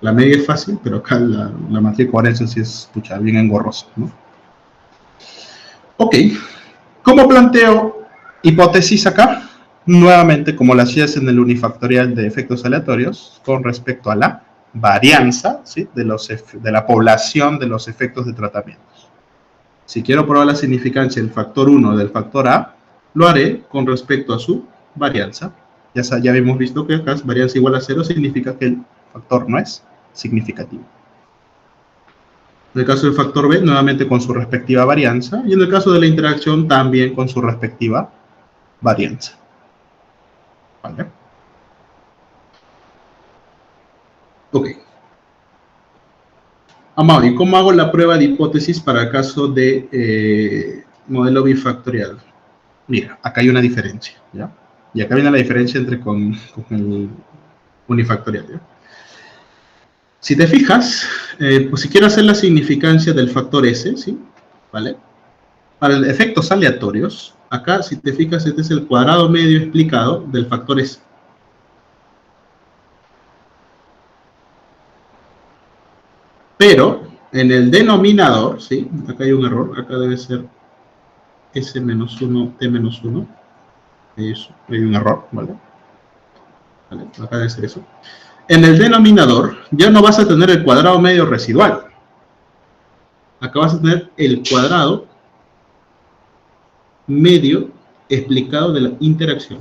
La media es fácil, pero acá la matriz de covarianza sí es, pucha, bien engorrosa, ¿no? Ok, ¿cómo planteo hipótesis acá? Nuevamente, como lo hacías en el unifactorial de efectos aleatorios, con respecto a la varianza, ¿sí? de la población de los efectos de tratamientos. Si quiero probar la significancia del factor 1 del factor A, lo haré con respecto a su varianza. Ya habíamos visto que acá varianza igual a 0 significa que el factor no es significativo. En el caso del factor B, nuevamente con su respectiva varianza, y en el caso de la interacción, también con su respectiva varianza. ¿Vale? Ok. Amado, ¿y cómo hago la prueba de hipótesis para el caso de modelo bifactorial? Mira, acá hay una diferencia, ¿ya? Y acá viene la diferencia entre con el unifactorial, ¿ya? Si te fijas, pues si quiero hacer la significancia del factor S, ¿sí? ¿Vale? Para efectos aleatorios, acá, si te fijas, este es el cuadrado medio explicado del factor S. Pero, en el denominador, ¿sí? Acá hay un error, acá debe ser S menos 1, T menos 1. Eso, hay un error, ¿vale? ¿Vale? Acá debe ser eso. En el denominador, ya no vas a tener el cuadrado medio residual. Acá vas a tener el cuadrado medio explicado de la interacción.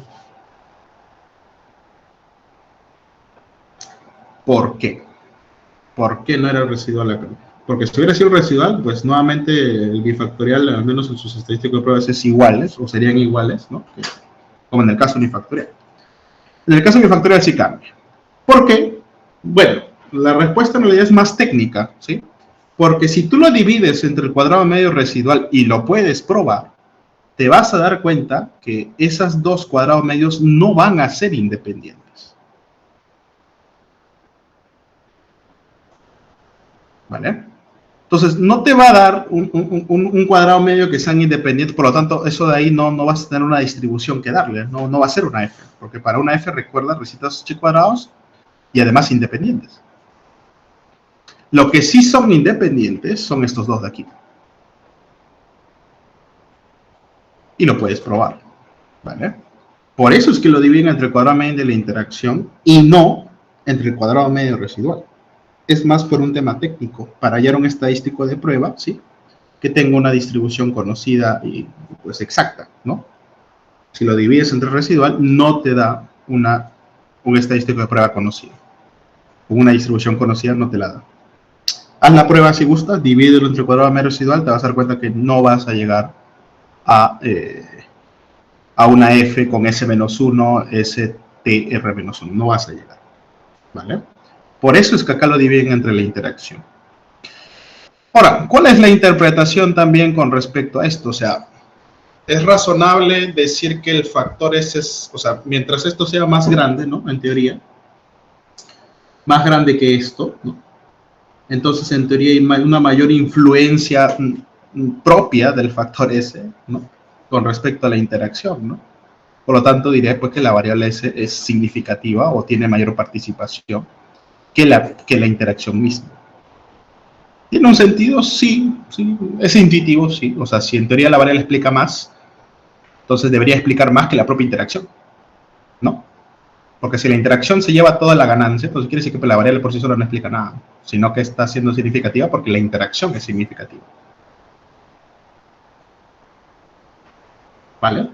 ¿Por qué? ¿Por qué no era residual acá? Porque si hubiera sido residual, pues nuevamente el bifactorial, al menos en sus estadísticas de pruebas, es iguales, o serían iguales, ¿no? Como en el caso unifactorial. En el caso unifactorial sí cambia. ¿Por qué? Bueno, la respuesta en realidad es más técnica, ¿sí? Porque si tú lo divides entre el cuadrado medio residual y lo puedes probar, te vas a dar cuenta que esas dos cuadrados medios no van a ser independientes. ¿Vale? Entonces, no te va a dar un cuadrado medio que sean independientes, por lo tanto, eso de ahí no vas a tener una distribución que darle, no va a ser una F, porque para una F, recuerda, necesitas 8 cuadrados y además independientes. Lo que sí son independientes son estos dos de aquí. Y lo puedes probar, ¿vale? Por eso es que lo dividen entre el cuadrado medio de la interacción y no entre el cuadrado medio residual. Es más por un tema técnico, para hallar un estadístico de prueba, ¿sí? Que tenga una distribución conocida y pues exacta, ¿no? Si lo divides entre residual, no te da un estadístico de prueba conocido. Una distribución conocida no te la da. Haz la prueba si gustas, divídelo entre el cuadrado medio residual, te vas a dar cuenta que no vas a llegar a una f con s-1, str-1, no vas a llegar, ¿vale? Por eso es que acá lo dividen entre la interacción. Ahora, ¿cuál es la interpretación también con respecto a esto? O sea, es razonable decir que el factor S es, o sea, mientras esto sea más grande, ¿no? En teoría, más grande que esto, ¿no? Entonces, en teoría, hay una mayor influencia propia del factor S, ¿no? Con respecto a la interacción, ¿no? Por lo tanto, diré pues, que la variable S es significativa o tiene mayor participación que la interacción misma. ¿Tiene un sentido? Sí, sí. ¿Es intuitivo? Sí. O sea, si en teoría la variable explica más, entonces debería explicar más que la propia interacción, ¿no? Porque si la interacción se lleva toda la ganancia, entonces quiere decir que la variable por sí sola no explica nada, sino que está siendo significativa porque la interacción es significativa. ¿Vale?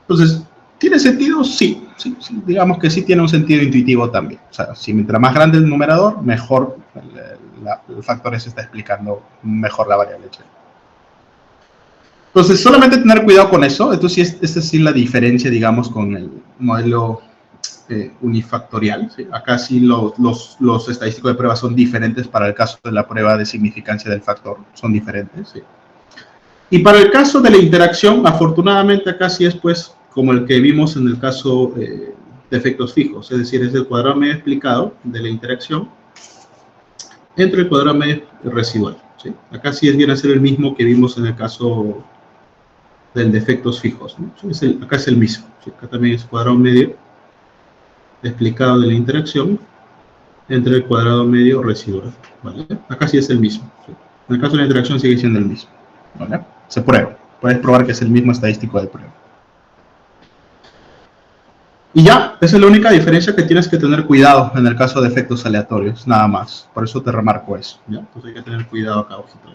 Entonces, ¿tiene sentido? Sí, sí, sí. Digamos que sí tiene un sentido intuitivo también. O sea, si mientras más grande el numerador, mejor el factor S está explicando mejor la variable. Entonces, solamente tener cuidado con eso. Esto sí esta sí la diferencia, digamos, con el modelo unifactorial. ¿Sí? Acá sí los estadísticos de prueba son diferentes para el caso de la prueba de significancia del factor. Son diferentes. ¿Sí? Y para el caso de la interacción, afortunadamente acá sí es pues como el que vimos en el caso de efectos fijos. Es decir, es el cuadrado medio explicado de la interacción entre el cuadrado medio residual. ¿Sí? Acá sí viene a ser el mismo que vimos en el caso del de efectos fijos, ¿no? Acá es el mismo, ¿sí? Acá también es cuadrado medio explicado de la interacción entre el cuadrado medio residual, ¿vale? Acá sí es el mismo, ¿sí? En el caso de la interacción sigue siendo el mismo, ¿vale? Se prueba, puedes probar que es el mismo estadístico de prueba. Y ya, esa es la única diferencia que tienes que tener cuidado en el caso de efectos aleatorios, nada más. Por eso te remarco eso, ¿ya? Entonces hay que tener cuidado acá, ojito.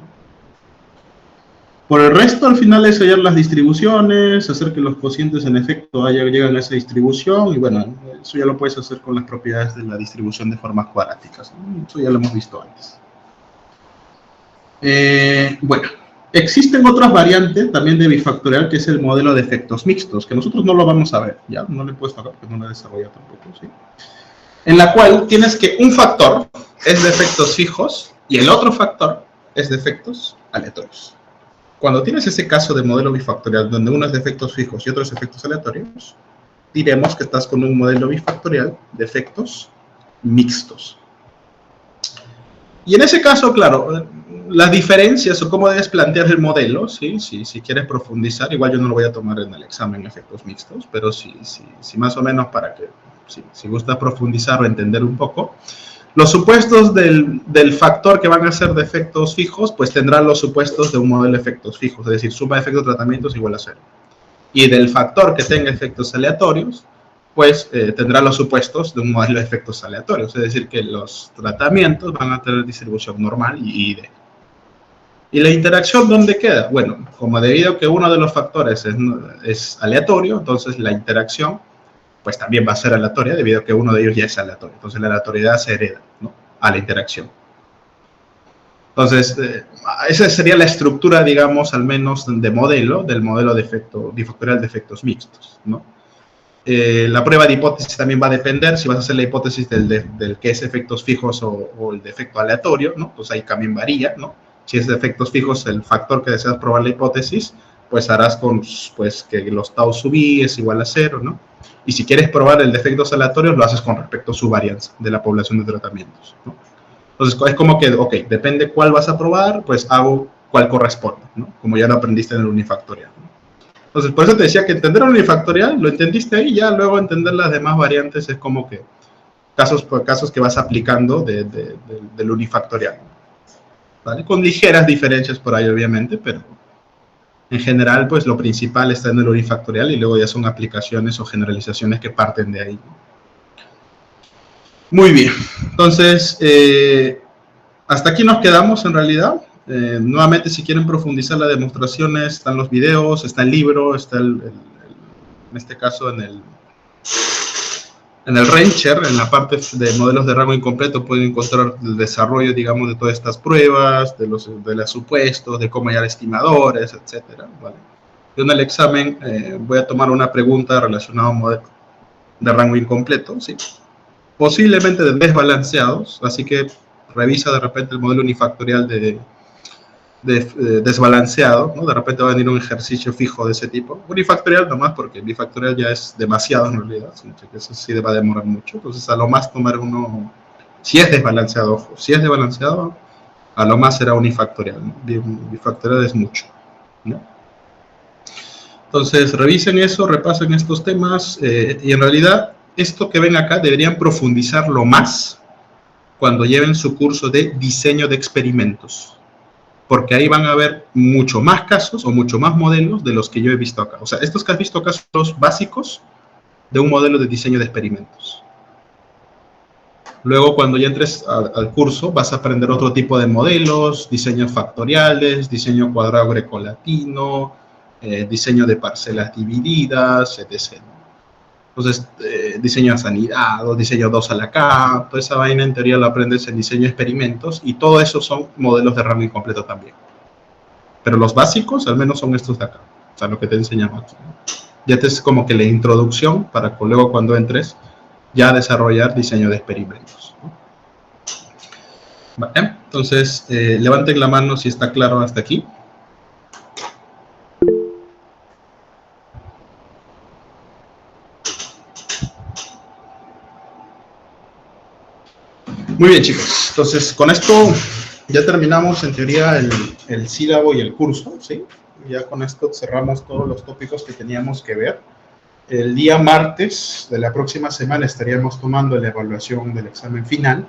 Por el resto, al final es hallar las distribuciones, hacer que los cocientes en efecto lleguen a esa distribución, y bueno, eso ya lo puedes hacer con las propiedades de la distribución de formas cuadráticas, ¿no? Eso ya lo hemos visto antes. Bueno, existen otras variantes también de bifactorial, que es el modelo de efectos mixtos, que nosotros no lo vamos a ver, ¿ya? No le he puesto acá porque no lo he desarrollado tampoco, ¿sí? En la cual tienes que un factor es de efectos fijos y el otro factor es de efectos aleatorios. Cuando tienes ese caso de modelo bifactorial donde uno es de efectos fijos y otro es de efectos aleatorios, diremos que estás con un modelo bifactorial de efectos mixtos. Y en ese caso, claro, las diferencias o cómo debes plantear el modelo, ¿sí? Si quieres profundizar, igual yo no lo voy a tomar en el examen efectos mixtos, pero si más o menos para que, si gustas profundizar o entender un poco, los supuestos del factor que van a ser de efectos fijos, pues tendrán los supuestos de un modelo de efectos fijos, es decir, suma de efectos de tratamientos igual a 0. Y del factor que tenga efectos aleatorios, pues tendrá los supuestos de un modelo de efectos aleatorios, es decir, que los tratamientos van a tener distribución normal y ID. ¿Y la interacción dónde queda? Bueno, como debido a que uno de los factores es aleatorio, entonces la interacción pues también va a ser aleatoria debido a que uno de ellos ya es aleatorio. Entonces la aleatoriedad se hereda, ¿no? A la interacción. Entonces, esa sería la estructura, digamos, al menos del modelo de efecto bifactorial de efectos mixtos, ¿no? La prueba de hipótesis también va a depender si vas a hacer la hipótesis del que es efectos fijos o el de efecto aleatorio, ¿no? Pues ahí también varía, ¿no? Si es de efectos fijos el factor que deseas probar la hipótesis, pues harás con pues, que los tau sub i es igual a 0, ¿no? Y si quieres probar el de efectos aleatorios, lo haces con respecto a su varianza de la población de tratamientos, ¿no? Entonces, es como que, ok, depende cuál vas a probar, pues hago cuál corresponde, ¿no? Como ya lo aprendiste en el unifactorial, ¿no? Entonces, por eso te decía que entender el unifactorial, lo entendiste ahí, ya luego entender las demás variantes es como que casos por casos que vas aplicando del unifactorial, ¿vale? Con ligeras diferencias por ahí, obviamente, pero en general, pues lo principal está en el unifactorial y luego ya son aplicaciones o generalizaciones que parten de ahí. Muy bien, entonces, hasta aquí nos quedamos en realidad. Nuevamente, si quieren profundizar las demostraciones, están los videos, está el libro, está en este caso En el Rancher, en la parte de modelos de rango incompleto, pueden encontrar el desarrollo, digamos, de todas estas pruebas, de los supuestos, de cómo hallar estimadores, etcétera, ¿vale? Yo en el examen voy a tomar una pregunta relacionada a un modelo de rango incompleto, ¿sí? Posiblemente de desbalanceados, así que revisa de repente el modelo unifactorial de desbalanceado, ¿no? De repente va a venir un ejercicio fijo de ese tipo. Unifactorial nomás, porque bifactorial ya es demasiado en realidad, eso sí va a demorar mucho. Entonces, a lo más tomar uno, si es desbalanceado, ojo, si es desbalanceado, a lo más será unifactorial, ¿no? Bifactorial es mucho, ¿no? Entonces, revisen eso, repasen estos temas, y en realidad, esto que ven acá deberían profundizarlo más cuando lleven su curso de diseño de experimentos, porque ahí van a ver mucho más casos o mucho más modelos de los que yo he visto acá. O sea, estos que has visto acá son los básicos de un modelo de diseño de experimentos. Luego, cuando ya entres al curso, vas a aprender otro tipo de modelos, diseños factoriales, diseño cuadrado grecolatino, diseño de parcelas divididas, etc. Entonces, diseño asanidado, diseño 2 a la K, toda esa vaina en teoría lo aprendes en diseño de experimentos, y todo eso son modelos de rango incompleto también. Pero los básicos, al menos, son estos de acá. O sea, lo que te enseñamos aquí, ¿no? Ya te es como que la introducción para que luego cuando entres ya desarrollar diseño de experimentos, ¿no? Vale. Entonces, levanten la mano si está claro hasta aquí. Muy bien, chicos. Entonces, con esto ya terminamos en teoría el sílabo y el curso, ¿sí? Ya con esto cerramos todos los tópicos que teníamos que ver. El día martes de la próxima semana estaríamos tomando la evaluación del examen final.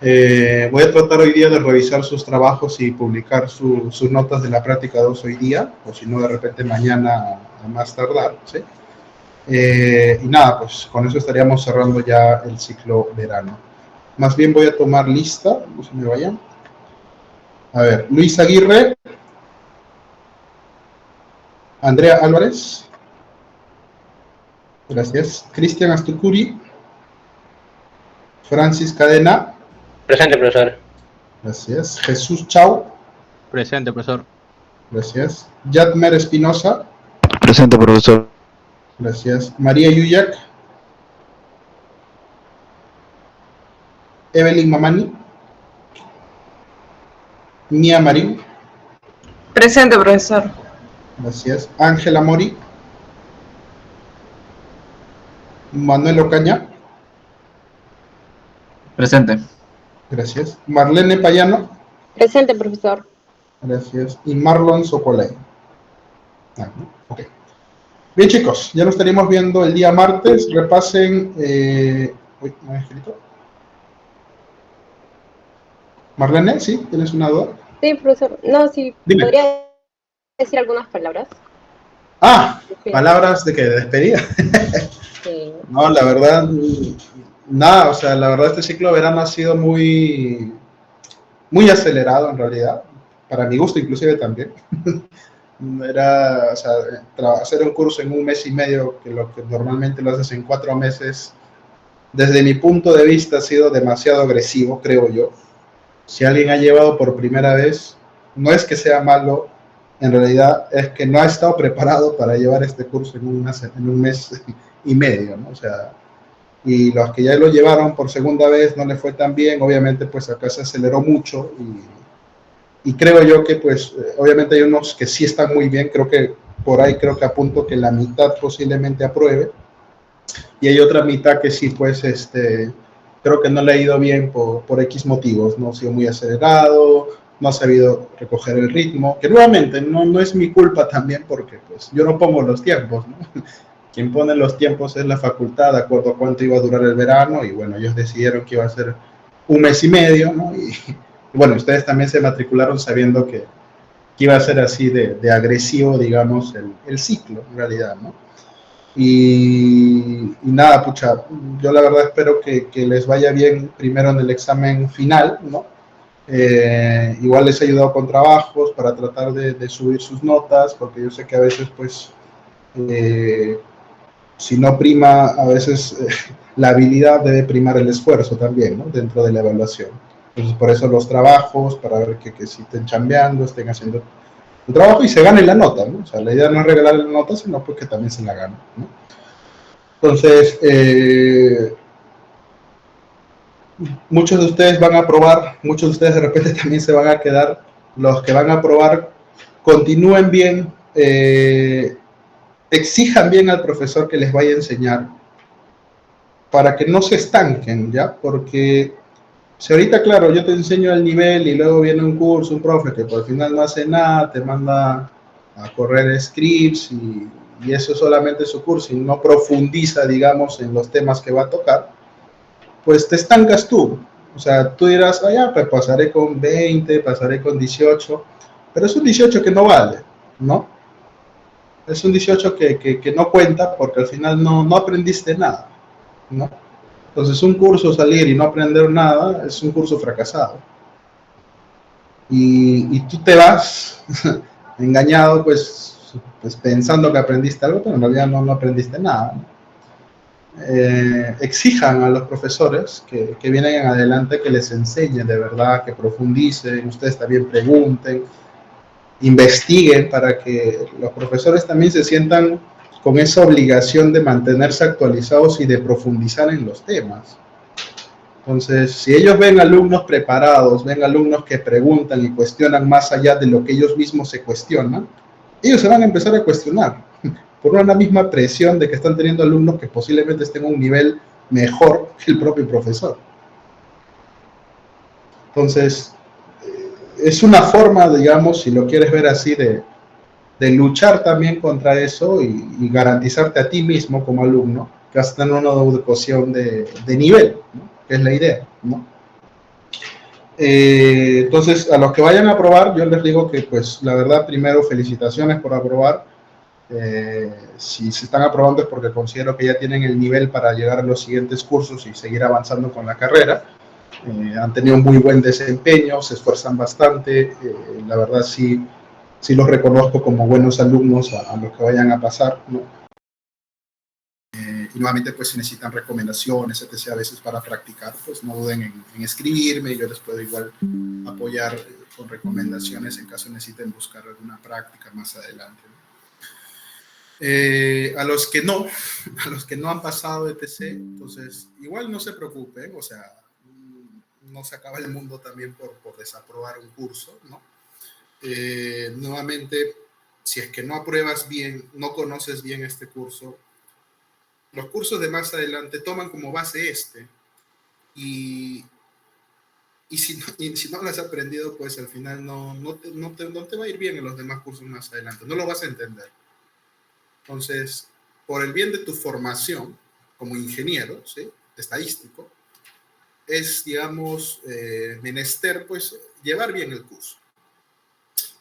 Voy a tratar hoy día de revisar sus trabajos y publicar sus notas de la práctica 2 hoy día, o si no, de repente mañana a más tardar, ¿sí? Y nada, pues con eso estaríamos cerrando ya el ciclo verano. Más bien voy a tomar lista, no se me vayan. A ver, Luis Aguirre, Andrea Álvarez, gracias. Cristian Astucuri, Francis Cadena, Presente, profesor. gracias. Jesús Chau, Presente, profesor. gracias. Yadmer Espinosa, Presente, profesor. gracias. María Yuyak, Evelyn Mamani, Mía Marín, Presente, profesor. gracias. Ángela Mori, Manuel Ocaña, Presente. gracias. Marlene Payano, Presente, profesor. gracias. Y Marlon Socolay. Ok. Bien, chicos, ya lo estaríamos viendo el día martes. Repasen. Uy, ¿no he escrito? Marlene, ¿sí? ¿Tienes una duda? Sí, profesor. No, sí, Dime. podría decir algunas palabras. Ah, palabras de que de despedida. Sí. No, la verdad, nada, o sea, la verdad este ciclo de verano ha sido muy acelerado en realidad, para mi gusto inclusive también. Era, o sea, hacer un curso en un mes y medio, que lo que normalmente lo haces en 4 meses, desde mi punto de vista ha sido demasiado agresivo, creo yo. Si alguien ha llevado por primera vez, no es que sea malo, en realidad es que no ha estado preparado para llevar este curso en un mes y medio, ¿no? O sea, y los que ya lo llevaron por segunda vez no le fue tan bien, obviamente pues acá se aceleró mucho y creo yo que pues obviamente hay unos que sí están muy bien, creo que por ahí creo que apunto que la mitad posiblemente apruebe y hay otra mitad que sí pues creo que no le ha ido bien por X motivos, no ha sido muy acelerado, no ha sabido recoger el ritmo, que nuevamente no es mi culpa también porque pues yo no pongo los tiempos, ¿no? Quien pone los tiempos es la facultad, de acuerdo a cuánto iba a durar el verano, y bueno, ellos decidieron que iba a ser un mes y medio, ¿no? Y bueno, ustedes también se matricularon sabiendo que iba a ser así de agresivo, digamos, el ciclo, en realidad, ¿no? Y nada, pucha, yo la verdad espero que les vaya bien primero en el examen final, ¿no? Igual les he ayudado con trabajos para tratar de subir sus notas, porque yo sé que a veces, pues, si no prima, a veces la habilidad debe primar el esfuerzo también, ¿no? Dentro de la evaluación. Entonces, por eso los trabajos, para ver que si estén chambeando, estén haciendo el trabajo y se gane la nota, ¿no? O sea, la idea no es regalarle la nota, sino pues que también se la gane, ¿no? Entonces, muchos de ustedes van a aprobar, muchos de ustedes de repente también se van a quedar, los que van a aprobar, continúen bien, exijan bien al profesor que les vaya a enseñar para que no se estanquen, ¿ya? Porque si ahorita, claro, yo te enseño el nivel y luego viene un curso, un profe que por el final no hace nada, te manda a correr scripts y eso es solamente su curso y no profundiza, digamos, en los temas que va a tocar, pues te estancas tú. O sea, tú dirás, ah, ya, pues pasaré con 20, pasaré con 18, pero es un 18 que no vale, ¿no? Es un 18 que no cuenta porque al final no aprendiste nada, ¿no? Entonces, un curso salir y no aprender nada es un curso fracasado. Y tú te vas engañado, pues pensando que aprendiste algo, pero en realidad no aprendiste nada. Exijan a los profesores que vienen en adelante que les enseñen de verdad, que profundicen, ustedes también pregunten, investiguen para que los profesores también se sientan con esa obligación de mantenerse actualizados y de profundizar en los temas. Entonces, si ellos ven alumnos preparados, ven alumnos que preguntan y cuestionan más allá de lo que ellos mismos se cuestionan, ellos se van a empezar a cuestionar por una misma presión de que están teniendo alumnos que posiblemente estén a un nivel mejor que el propio profesor. Entonces, es una forma, digamos, si lo quieres ver así, de luchar también contra eso y garantizarte a ti mismo como alumno que vas a tener una educación de nivel, ¿no? Que es la idea, ¿no? Entonces, a los que vayan a aprobar, yo les digo que, pues, la verdad, primero, felicitaciones por aprobar. Si se están aprobando es porque considero que ya tienen el nivel para llegar a los siguientes cursos y seguir avanzando con la carrera. Han tenido un muy buen desempeño, se esfuerzan bastante. La verdad, sí los reconozco como buenos alumnos a los que vayan a pasar, ¿no? Y nuevamente, pues si necesitan recomendaciones, etc., a veces para practicar, pues no duden en escribirme y yo les puedo igual apoyar con recomendaciones en caso necesiten buscar alguna práctica más adelante, ¿no? A los que no han pasado etc., entonces igual no se preocupen, o sea, no se acaba el mundo también por desaprobar un curso, ¿no? Nuevamente, si es que no apruebas bien, no conoces bien este curso, los cursos de más adelante toman como base y si no lo has aprendido, pues al final no te va a ir bien en los demás cursos más adelante, no lo vas a entender. Entonces, por el bien de tu formación como ingeniero, ¿sí?, estadístico, es, digamos, menester, pues, llevar bien el curso.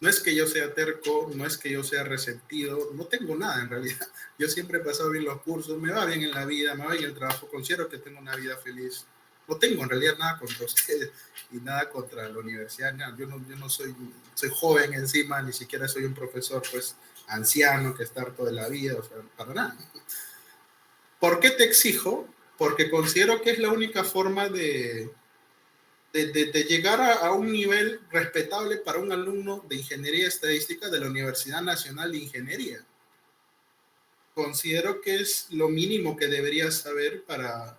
No es que yo sea terco, no es que yo sea resentido, no tengo nada en realidad. Yo siempre he pasado bien los cursos, me va bien en la vida, me va bien el trabajo, considero que tengo una vida feliz. No tengo en realidad nada contra ustedes y nada contra la universidad. No, yo no soy joven encima, ni siquiera soy un profesor pues anciano que está harto de la vida, o sea, para nada. ¿Por qué te exijo? Porque considero que es la única forma de llegar a un nivel respetable para un alumno de Ingeniería Estadística de la Universidad Nacional de Ingeniería. Considero que es lo mínimo que deberías saber para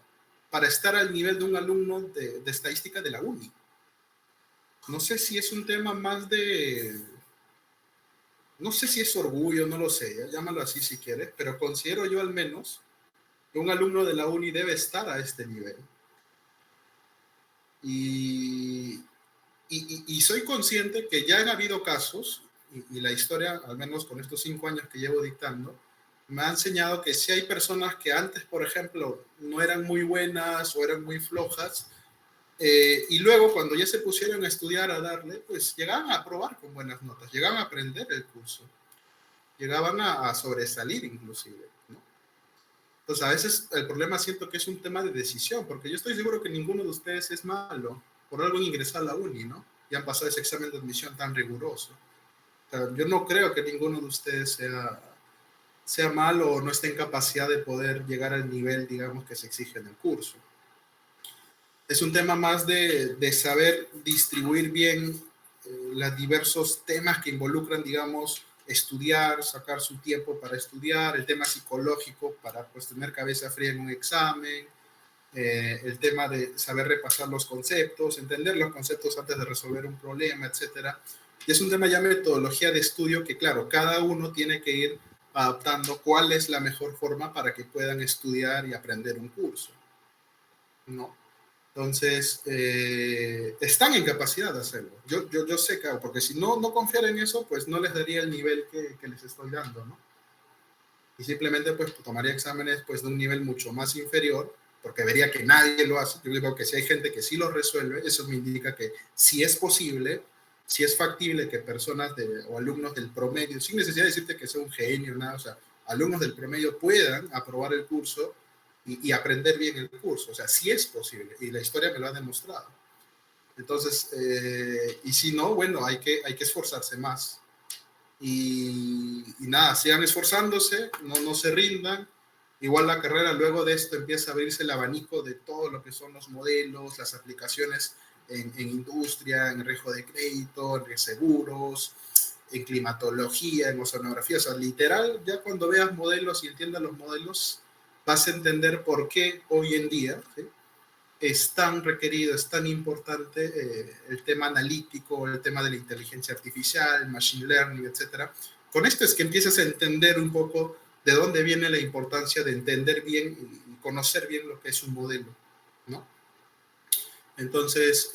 estar al nivel de un alumno de Estadística de la UNI. No sé si es un tema más no sé si es orgullo, no lo sé, llámalo así si quieres, pero considero yo al menos que un alumno de la UNI debe estar a este nivel. Y soy consciente que ya han habido casos, y la historia, al menos con estos 5 años que llevo dictando, me ha enseñado que si hay personas que antes, por ejemplo, no eran muy buenas o eran muy flojas, y luego cuando ya se pusieron a estudiar, a darle, pues llegaban a aprobar con buenas notas, llegaban a aprender el curso, llegaban a sobresalir inclusive, ¿no? Entonces, a veces el problema siento que es un tema de decisión, porque yo estoy seguro que ninguno de ustedes es malo por algo en ingresar a la uni, ¿no? Y han pasado ese examen de admisión tan riguroso. O sea, yo no creo que ninguno de ustedes sea sea malo o no esté en capacidad de poder llegar al nivel, digamos, que se exige en el curso. Es un tema más de saber distribuir bien los diversos temas que involucran, digamos, estudiar, sacar su tiempo para estudiar, el tema psicológico para pues tener cabeza fría en un examen, el tema de saber repasar los conceptos, entender los conceptos antes de resolver un problema, etcétera. Y es un tema ya metodología de estudio que, claro, cada uno tiene que ir adaptando cuál es la mejor forma para que puedan estudiar y aprender un curso, ¿no? Entonces, están en capacidad de hacerlo. Yo sé que, porque si no confiara en eso, pues no les daría el nivel que les estoy dando, ¿no? Y simplemente pues tomaría exámenes pues de un nivel mucho más inferior, porque vería que nadie lo hace. Yo digo que si hay gente que sí lo resuelve, eso me indica que si es posible, si es factible que personas o alumnos del promedio, sin necesidad de decirte que sea un genio, nada, o sea, alumnos del promedio puedan aprobar el curso y aprender bien el curso. O sea, sí es posible, y la historia me lo ha demostrado. Entonces, y si no, bueno, hay que esforzarse más. Y nada, sigan esforzándose, no se rindan. Igual la carrera luego de esto empieza a abrirse el abanico de todo lo que son los modelos, las aplicaciones en industria, en riesgo de crédito, en seguros, en climatología, en oceanografía. O sea, literal, ya cuando veas modelos y entiendas los modelos, vas a entender por qué hoy en día, ¿sí?, es tan requerido, es tan importante el tema analítico, el tema de la inteligencia artificial, machine learning, etcétera. Con esto es que empiezas a entender un poco de dónde viene la importancia de entender bien y conocer bien lo que es un modelo, ¿no? Entonces,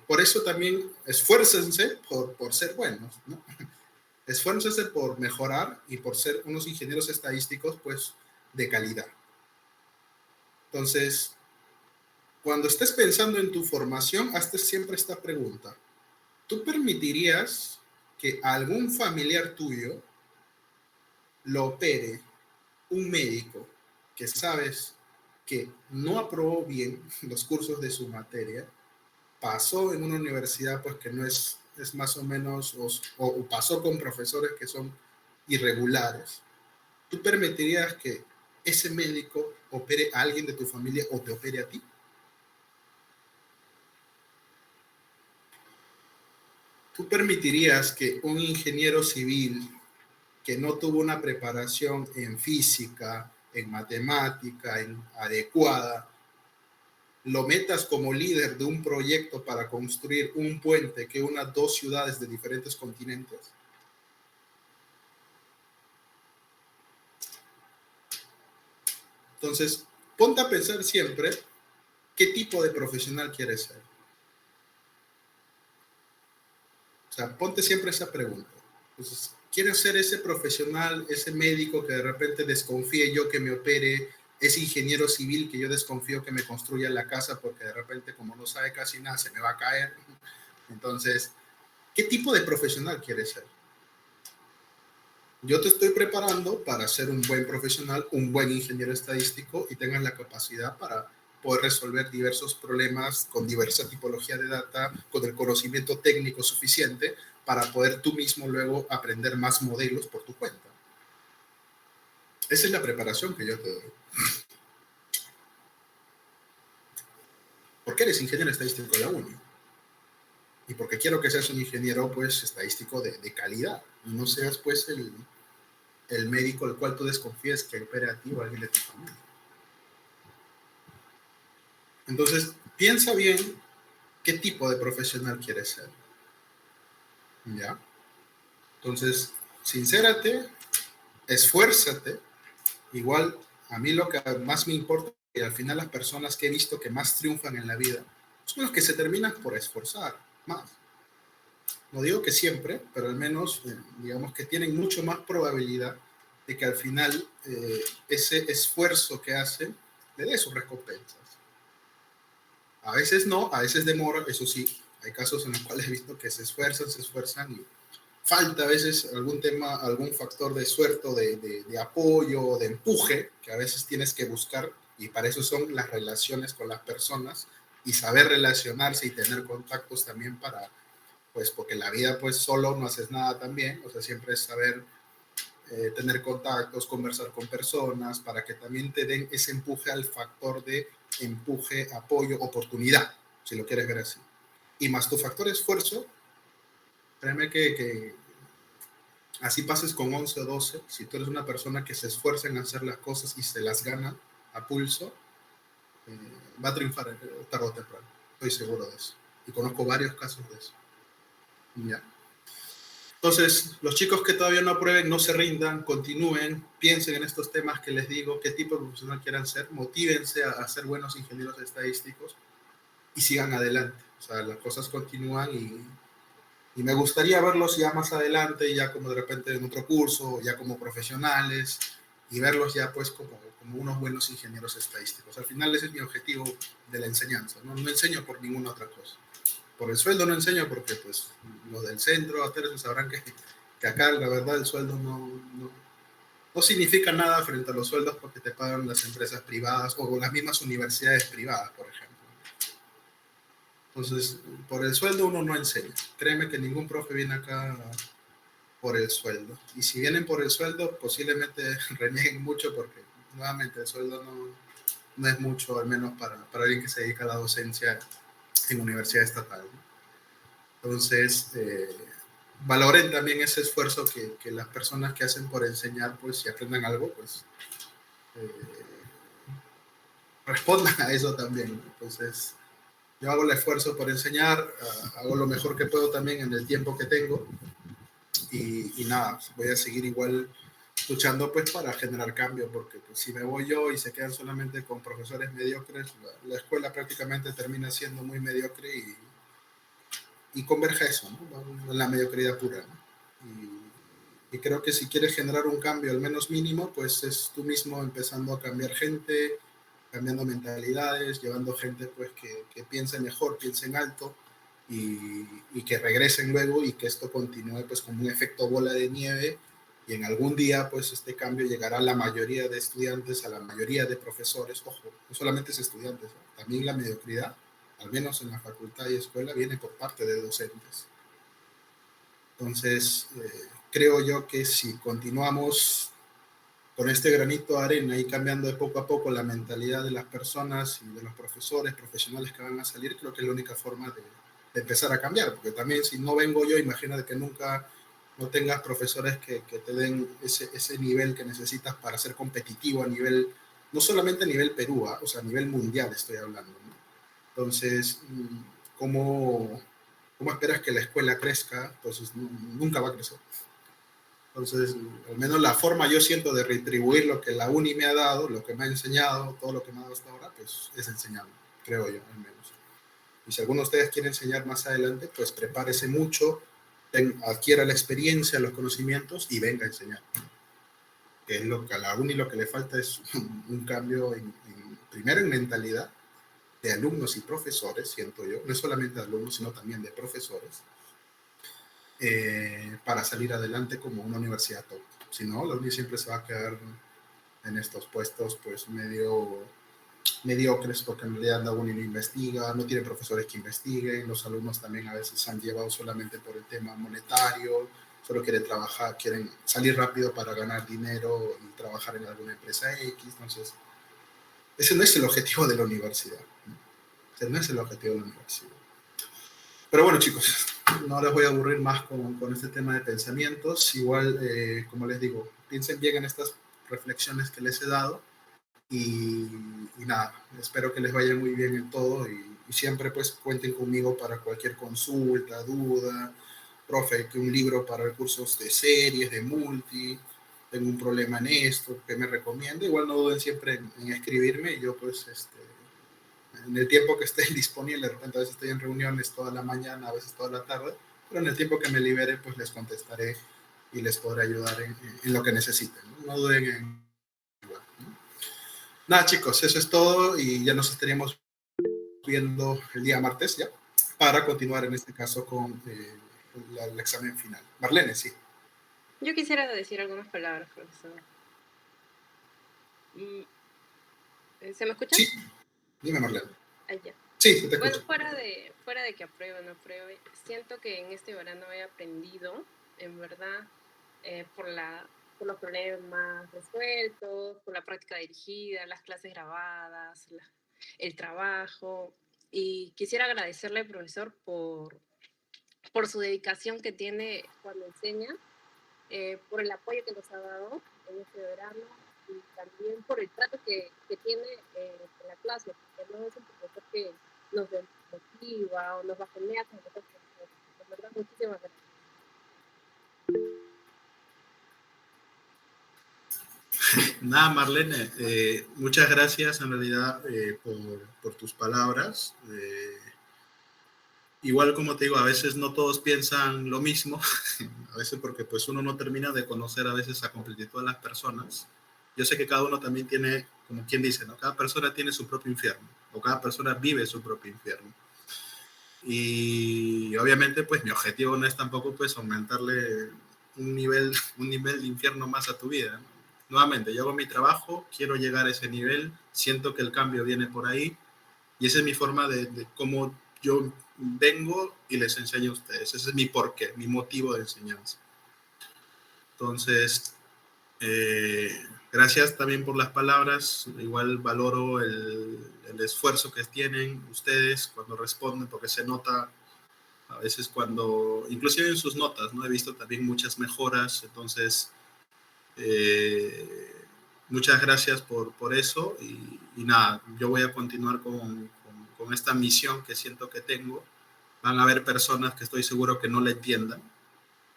por eso también esfuércense por ser buenos, ¿no? Esfuércense por mejorar y por ser unos ingenieros estadísticos, pues, de calidad. Entonces, cuando estés pensando en tu formación, hazte siempre esta pregunta. ¿Tú permitirías que algún familiar tuyo lo opere un médico que sabes que no aprobó bien los cursos de su materia, pasó en una universidad pues que no es más o menos, o pasó con profesores que son irregulares? ¿Tú permitirías que ese médico opere a alguien de tu familia o te opere a ti? ¿Tú permitirías que un ingeniero civil que no tuvo una preparación en física, en matemática, en adecuada, lo metas como líder de un proyecto para construir un puente que una dos ciudades de diferentes continentes? Entonces, ponte a pensar siempre qué tipo de profesional quieres ser. O sea, ponte siempre esa pregunta. Entonces, ¿quieres ser ese profesional, ese médico que de repente desconfíe yo que me opere, ese ingeniero civil que yo desconfío que me construya la casa porque de repente como no sabe casi nada se me va a caer? Entonces, ¿qué tipo de profesional quieres ser? Yo te estoy preparando para ser un buen profesional, un buen ingeniero estadístico y tengas la capacidad para poder resolver diversos problemas con diversa tipología de data, con el conocimiento técnico suficiente para poder tú mismo luego aprender más modelos por tu cuenta. Esa es la preparación que yo te doy. Porque eres ingeniero estadístico de la uni. Y porque quiero que seas un ingeniero pues estadístico de calidad y no seas pues el médico al cual tú desconfíes que opere a ti o a alguien de tu familia. Entonces, piensa bien qué tipo de profesional quieres ser. ¿Ya? Entonces, sincérate, esfuérzate. Igual, a mí lo que más me importa es que al final las personas que he visto que más triunfan en la vida son los que se terminan por esforzar más. No digo que siempre, pero al menos, digamos que tienen mucho más probabilidad de que al final ese esfuerzo que hacen le dé sus recompensas. A veces no, a veces demora, eso sí. Hay casos en los cuales he visto que se esfuerzan y falta a veces algún tema, algún factor de suerte, de apoyo, de empuje, que a veces tienes que buscar, y para eso son las relaciones con las personas y saber relacionarse y tener contactos también para, pues, porque la vida pues solo no haces nada también, o sea, siempre es saber tener contactos, conversar con personas, para que también te den ese empuje al factor de empuje, apoyo, oportunidad, si lo quieres ver así. Y más tu factor esfuerzo, créeme que así pases con 11 o 12, si tú eres una persona que se esfuerza en hacer las cosas y se las gana a pulso, va a triunfar tarde o temprano. Estoy seguro de eso. Y conozco varios casos de eso. Ya. Entonces, los chicos que todavía no aprueben, no se rindan, continúen, piensen en estos temas que les digo, qué tipo de profesional quieran ser, motívense a ser buenos ingenieros estadísticos y sigan adelante. O sea, las cosas continúan y me gustaría verlos ya más adelante, ya como de repente en otro curso, ya como profesionales, y verlos ya pues como unos buenos ingenieros estadísticos. Al final ese es mi objetivo de la enseñanza, ¿no? No enseño por ninguna otra cosa. Por el sueldo no enseño porque pues los del centro, ustedes sabrán que acá la verdad el sueldo no significa nada frente a los sueldos porque te pagan las empresas privadas o las mismas universidades privadas, por ejemplo. Entonces, por el sueldo uno no enseña. Créeme que ningún profe viene acá por el sueldo. Y si vienen por el sueldo, posiblemente renieguen mucho porque, nuevamente, el sueldo no es mucho, al menos para alguien que se dedica a la docencia en universidad estatal. Entonces, valoren también ese esfuerzo que las personas que hacen por enseñar, pues, si aprendan algo, pues, respondan a eso también. Entonces, yo hago el esfuerzo por enseñar, hago lo mejor que puedo también en el tiempo que tengo y nada, voy a seguir igual luchando pues para generar cambio, porque pues, si me voy yo y se quedan solamente con profesores mediocres, la escuela prácticamente termina siendo muy mediocre y converge eso, ¿no? En la mediocridad pura, ¿no? Y creo que si quieres generar un cambio al menos mínimo, pues es tú mismo empezando a cambiar gente, cambiando mentalidades, llevando gente pues que piense mejor, piense en alto y que regresen luego y que esto continúe pues como un efecto bola de nieve y en algún día pues este cambio llegará a la mayoría de estudiantes, a la mayoría de profesores, ojo, no solamente es estudiantes, ¿no? También la mediocridad, al menos en la facultad y escuela, viene por parte de docentes. Entonces, creo yo que si continuamos con este granito de arena y cambiando de poco a poco la mentalidad de las personas y de los profesores, profesionales que van a salir, creo que es la única forma de empezar a cambiar, porque también si no vengo yo, imagínate que nunca no tengas profesores que te den ese nivel que necesitas para ser competitivo a nivel, no solamente a nivel Perú, o sea, a nivel mundial estoy hablando, ¿no? Entonces, ¿cómo esperas que la escuela crezca? Entonces, nunca va a crecer. Entonces, al menos la forma yo siento de retribuir lo que la uni me ha dado, lo que me ha enseñado, todo lo que me ha dado hasta ahora, pues es enseñando, creo yo, al menos. Y si alguno de ustedes quiere enseñar más adelante, pues prepárese mucho, adquiera la experiencia, los conocimientos y venga a enseñar. Que es lo que a la uni lo que le falta es un cambio primero en mentalidad de alumnos y profesores, siento yo, no es solamente de alumnos, sino también de profesores, para salir adelante como una universidad top. Si no, la uni siempre se va a quedar en estos puestos pues medio mediocres porque en realidad la uni no investiga, no tiene profesores que investiguen, los alumnos también a veces se han llevado solamente por el tema monetario, solo quieren trabajar, quieren salir rápido para ganar dinero y trabajar en alguna empresa X, entonces ese no es el objetivo de la universidad, ¿no? Ese no es el objetivo de la universidad. Pero bueno, chicos, no les voy a aburrir más con este tema de pensamientos. Igual, como les digo, piensen bien en estas reflexiones que les he dado y nada, espero que les vaya muy bien en todo y siempre pues cuenten conmigo para cualquier consulta, duda, profe, que un libro para recursos de series, de multi, tengo un problema en esto, que me recomiende. Igual no duden siempre en escribirme y yo pues en el tiempo que esté disponible, de repente a veces estoy en reuniones toda la mañana, a veces toda la tarde, pero en el tiempo que me libere, pues les contestaré y les podré ayudar en lo que necesiten. No duden en igual, ¿no? Nada, chicos, eso es todo y ya nos estaríamos viendo el día martes, ¿ya? Para continuar en este caso con el examen final. Marlene, sí. Yo quisiera decir algunas palabras, profesor. ¿Se me escucha? Sí, dime, Marlene. Ah, ya. Sí, se te Bueno, escucha. fuera de que apruebe o no apruebe, siento que en este verano he aprendido, en verdad, por la por los problemas resueltos, por la práctica dirigida, las clases grabadas, el trabajo. Y quisiera agradecerle al profesor por su dedicación que tiene cuando enseña, por el apoyo que nos ha dado en este verano y también por el trato que tiene en la clase, porque no es un profesor que nos motiva o nos bajonea con otros profesores. De verdad, muchísimas gracias. Nada, Marlene, muchas gracias en realidad por tus palabras. Igual como te digo, a veces no todos piensan lo mismo, a veces porque pues uno no termina de conocer a veces a completitud de las personas. Yo sé que cada uno también tiene, como quien dice, ¿no? Cada persona tiene su propio infierno, o cada persona vive su propio infierno. Y obviamente pues mi objetivo no es tampoco pues aumentarle un nivel de infierno más a tu vida, ¿no? Nuevamente, yo hago mi trabajo, quiero llegar a ese nivel, siento que el cambio viene por ahí, y esa es mi forma de cómo yo vengo y les enseño a ustedes. Ese es mi porqué, mi motivo de enseñanza. Entonces, gracias también por las palabras. Igual valoro el esfuerzo que tienen ustedes cuando responden, porque se nota a veces cuando, inclusive en sus notas, ¿no? He visto también muchas mejoras. Entonces, muchas gracias por eso y nada, yo voy a continuar con esta misión que siento que tengo. Van a haber personas que estoy seguro que no la entiendan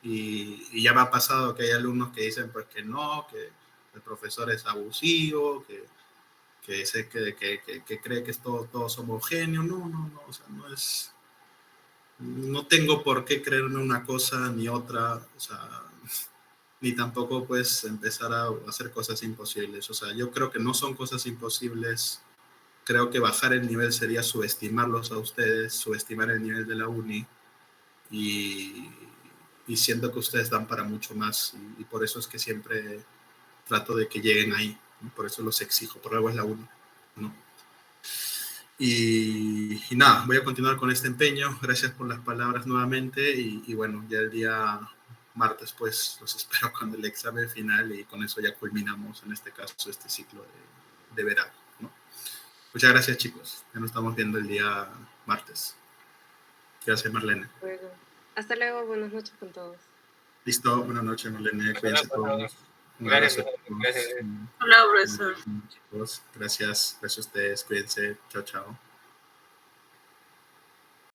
y ya me ha pasado que hay alumnos que dicen pues que no, que el profesor es abusivo, que cree que es todo homogéneo. No, o sea, no tengo por qué creerme una cosa ni otra, o sea, ni tampoco pues empezar a hacer cosas imposibles. O sea, yo creo que no son cosas imposibles. Creo que bajar el nivel sería subestimarlos a ustedes, subestimar el nivel de la uni y, y siento que ustedes dan para mucho más y por eso es que siempre trato de que lleguen ahí, ¿no? Por eso los exijo, por algo es la uni, ¿no? Y nada, voy a continuar con este empeño. Gracias por las palabras nuevamente y bueno, ya el día martes pues los espero con el examen final y con eso ya culminamos en este caso este ciclo de verano, ¿no? Muchas gracias, chicos. Ya nos estamos viendo el día martes. Gracias, Marlene. Bueno, hasta luego, buenas noches con todos. Listo, buenas noches, Marlene. Cuídense todos. Un Gracias. abrazo. Gracias. Hola, profesor. Chicos, gracias. Gracias a ustedes. Cuídense. Chao, chao.